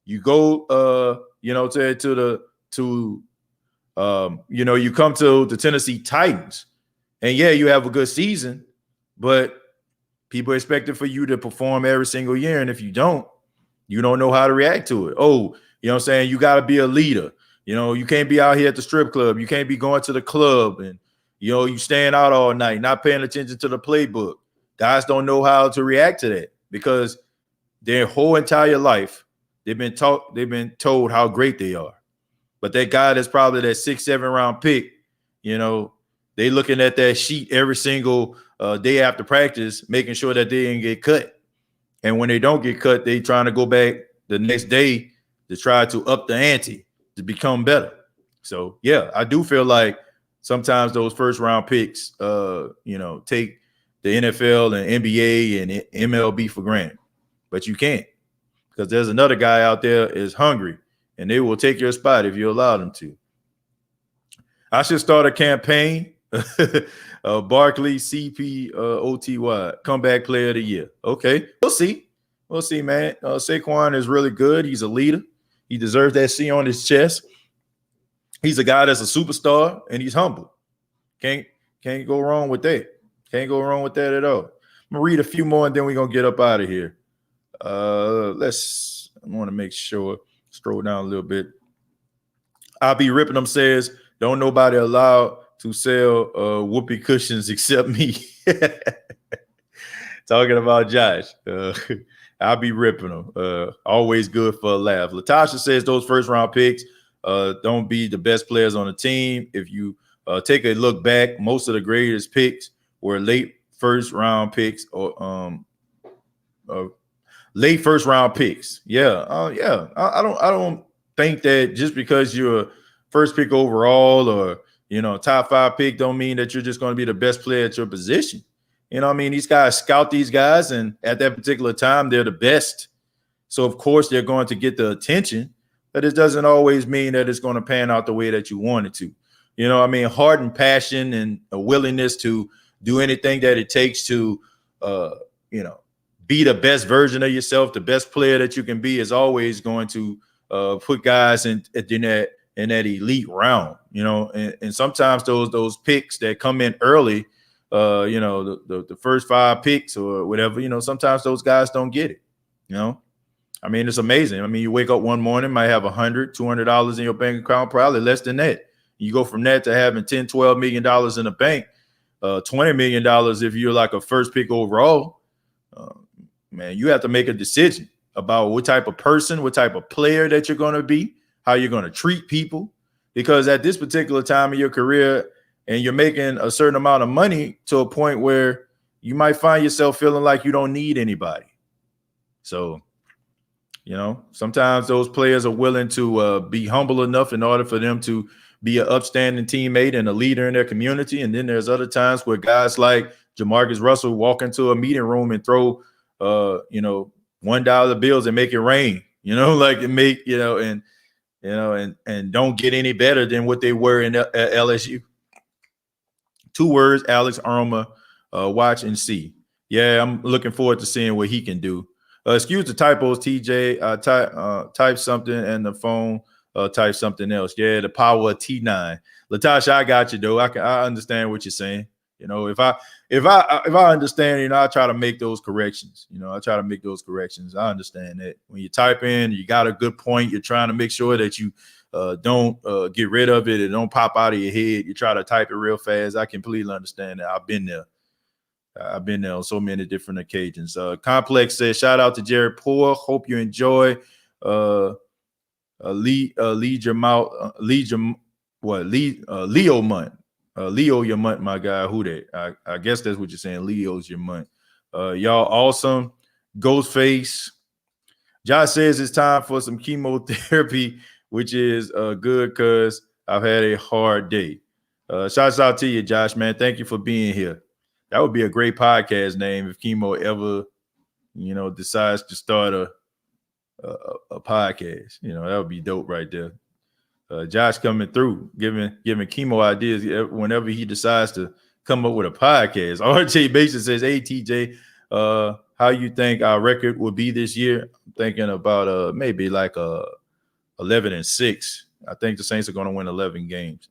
you go, you come to the Tennessee Titans, and yeah, you have a good season, but people expect it for you to perform every single year. And if you don't know how to react to it. Oh, you know what I'm saying? You got to be a leader. You can't be out here at the strip club. You can't be going to the club and, you staying out all night, not paying attention to the playbook. Guys don't know how to react to that because their whole entire life, they've been told how great they are. But that guy that's probably that 6th, 7th round pick, they looking at that sheet every single day after practice, making sure that they didn't get cut. And when they don't get cut, they trying to go back the next day to try to up the ante to become better. So, yeah, I do feel like sometimes those first-round picks, take the NFL and NBA and MLB for granted. But you can't, because there's another guy out there is hungry, and they will take your spot if you allow them to. I should start a campaign. Barkley CPOTY comeback player of the year. Okay, we'll see, man. Saquon is really good. He's a leader. He deserves that C on his chest. He's a guy that's a superstar, and he's humble. Can't go wrong with that. Can't go wrong with that at all. I'm gonna read a few more, and then we're gonna get up out of here. I want to make sure. Scroll down a little bit. I'll be ripping them says, don't nobody allowed to sell whoopee cushions except me. Talking about Josh. I'll be ripping them. Always good for a laugh. Latasha says those first round picks don't be the best players on the team. If you take a look back, most of the greatest picks were late first round picks or late first round picks. Yeah. Yeah. I don't think that just because you're a first pick overall or, top 5 pick don't mean that you're just going to be the best player at your position. You know what I mean? These guys scout these guys, and at that particular time, they're the best. So, of course, they're going to get the attention, but it doesn't always mean that it's going to pan out the way that you want it to. You know what I mean? Heart and passion and a willingness to do anything that it takes to, be the best version of yourself, the best player that you can be is always going to put guys in that elite round, and sometimes those picks that come in early, the first 5 picks or whatever, sometimes those guys don't get it. I mean, it's amazing. I mean, you wake up one morning, might have $100, $200 in your bank account, probably less than that. You go from that to having $10, $12 million in the bank, $20 million if you're like a first pick overall. Man, you have to make a decision about what type of person, what type of player that you're going to be, how you're going to treat people, because at this particular time of your career and you're making a certain amount of money to a point where you might find yourself feeling like you don't need anybody. So, sometimes those players are willing to be humble enough in order for them to be an upstanding teammate and a leader in their community. And then there's other times where guys like Jamarcus Russell walk into a meeting room and throw $1 bills and make it rain, and don't get any better than what they were in LSU. 2 words, Alex Arma, watch and see. Yeah, I'm looking forward to seeing what he can do. Excuse the typos, TJ. Type something and the phone type something else. Yeah, the power of T9. Latasha, I got you though. I understand what you're saying. If I understand, I try to make those corrections. I understand that when you type in, you got a good point. You're trying to make sure that you don't get rid of it and don't pop out of your head. You try to type it real fast. I completely understand that. I've been there on so many different occasions. Complex says, shout out to Jared Poor. Hope you enjoy. Leo Munt. Leo your month, my guy. Who that? I guess that's what you're saying. Leo's your month. Y'all awesome. Ghostface. Josh says it's time for some chemotherapy, which is good because I've had a hard day. Shouts out to you, Josh, man. Thank you for being here. That would be a great podcast name if Chemo ever, decides to start a podcast. That would be dope right there. Josh coming through, giving Chemo ideas whenever he decides to come up with a podcast. RJ Mason says, hey, TJ, how you think our record will be this year? I'm thinking about maybe like 11-6. I think the Saints are going to win 11 games.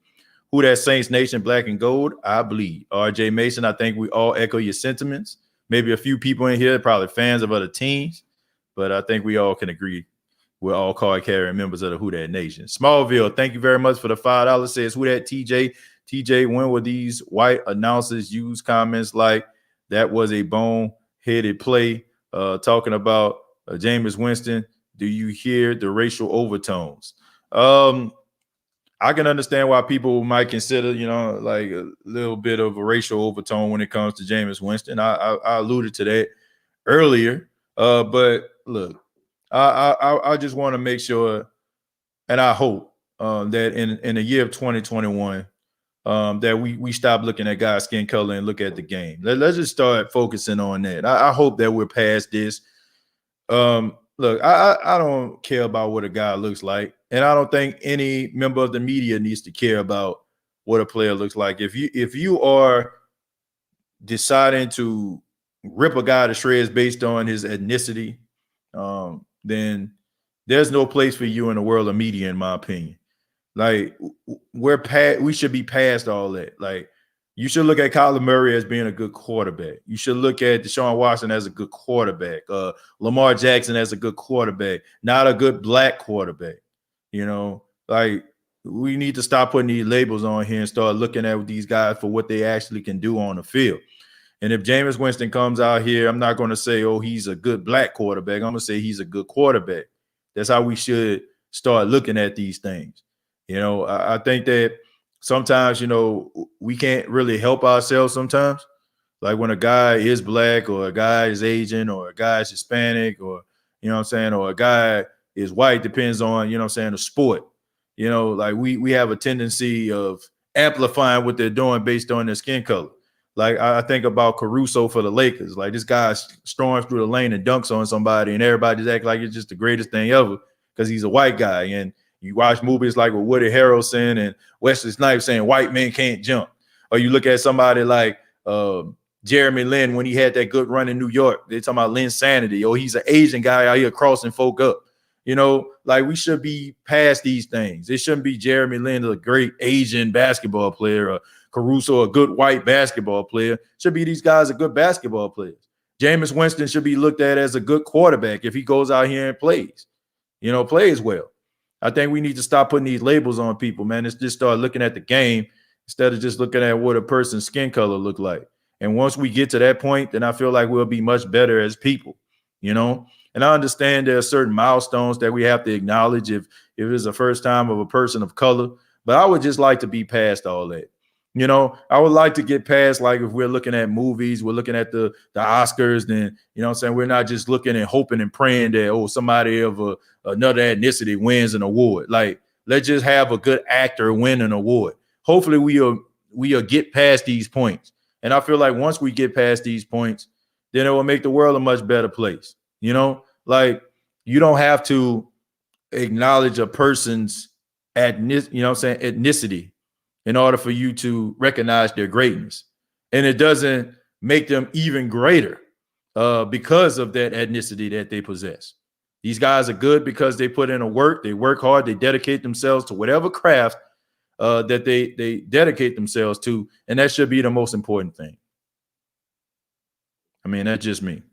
Who that Saints Nation, black and gold? I bleed. RJ Mason, I think we all echo your sentiments. Maybe a few people in here, probably fans of other teams, but I think we all can agree. We're all card-carrying members of the Who Dat Nation. Smallville, thank you very much for the $5. Says, Who Dat TJ? TJ, when will these white announcers use comments like that was a bone-headed play talking about Jameis Winston? Do you hear the racial overtones? I can understand why people might consider, like a little bit of a racial overtone when it comes to Jameis Winston. I alluded to that earlier. But look, I just want to make sure, and I hope that in the year of 2021, that we stop looking at guys' skin color and look at the game. Let's just start focusing on that. I hope that we're past this. Look, I don't care about what a guy looks like, and I don't think any member of the media needs to care about what a player looks like. If you are deciding to rip a guy to shreds based on his ethnicity, then there's no place for you in the world of media, in my opinion. Like we should be past all that. Like You should look at Kyler Murray as being a good quarterback. You should look at Deshaun Watson as a good quarterback. Lamar Jackson as a good quarterback, not a good black quarterback. You know, like we need to stop putting these labels on here and start looking at these guys for what they actually can do on the field. And if Jameis Winston comes out here, I'm not going to say, oh, he's a good black quarterback. I'm going to say he's a good quarterback. That's how we should start looking at these things. You know, I think that sometimes, you know, we can't really help ourselves sometimes. Like when a guy is black or a guy is Asian or a guy is Hispanic or, you know what I'm saying, or a guy is white, depends on, you know what I'm saying, the sport. You know, like we have a tendency of amplifying what they're doing based on their skin color. Like I think about Caruso for the Lakers. Like this guy storms through the lane and dunks on somebody and everybody just act like it's just the greatest thing ever because he's a white guy. And you watch movies like with Woody Harrelson and Wesley Snipes saying white men can't jump. Or you look at somebody like Jeremy Lin when he had that good run in New York. They're talking about Linsanity. Or he's an Asian guy out here crossing folk up. You know, like we should be past these things. It shouldn't be Jeremy Lin, a great Asian basketball player, or Caruso, a good white basketball player. It should be these guys are good basketball players. Jameis Winston should be looked at as a good quarterback if he goes out here and plays, you know, plays well. I think we need to stop putting these labels on people, man. Let's just start looking at the game instead of just looking at what a person's skin color look like. And once we get to that point, then I feel like we'll be much better as people, you know. And I understand there are certain milestones that we have to acknowledge if it's the first time of a person of color. But I would just like to be past all that. You know, I would like to get past, like, if we're looking at movies, we're looking at the Oscars, then, you know what I'm saying, we're not just looking and hoping and praying that, oh, somebody of another ethnicity wins an award. Like, let's just have a good actor win an award. Hopefully we'll get past these points. And I feel like once we get past these points, then it will make the world a much better place. You know, like you don't have to acknowledge a person's ethnicity in order for you to recognize their greatness. And it doesn't make them even greater because of that ethnicity that they possess. These guys are good because they put in a work, they work hard, they dedicate themselves to whatever craft that they dedicate themselves to. And that should be the most important thing. I mean, that's just me.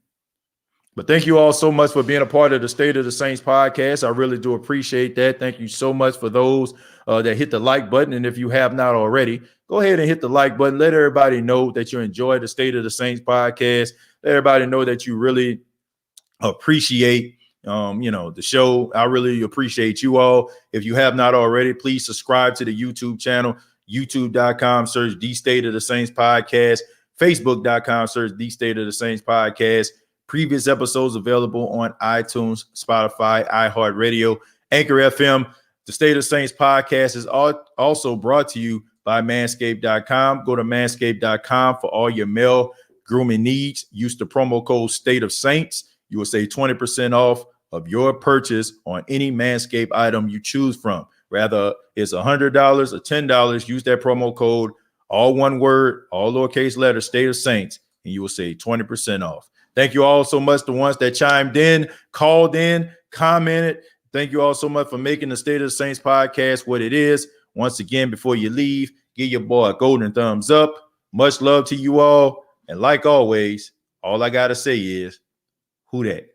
But thank you all so much for being a part of the State of the Saints podcast. I really do appreciate that. Thank you so much for those that hit the like button. And if you have not already, go ahead and hit the like button. Let everybody know that you enjoy the State of the Saints podcast. Let everybody know that you really appreciate the show. I really appreciate you all. If you have not already, please subscribe to the YouTube channel, youtube.com, search The State of the Saints podcast, facebook.com, search The State of the Saints podcast. Previous episodes available on iTunes, Spotify, iHeartRadio, Anchor FM. The State of Saints podcast is also brought to you by manscaped.com. Go to manscaped.com for all your male grooming needs. Use the promo code State of Saints. You will save 20% off of your purchase on any Manscaped item you choose from. Rather, it's $100 or $10. Use that promo code, all one word, all lowercase letters, State of Saints, and you will save 20% off. Thank you all so much, the ones that chimed in, called in, commented. Thank you all so much for making the State of the Saints podcast what it is. Once again, before you leave, give your boy a golden thumbs up. Much love to you all. And like always, all I got to say is, who dat?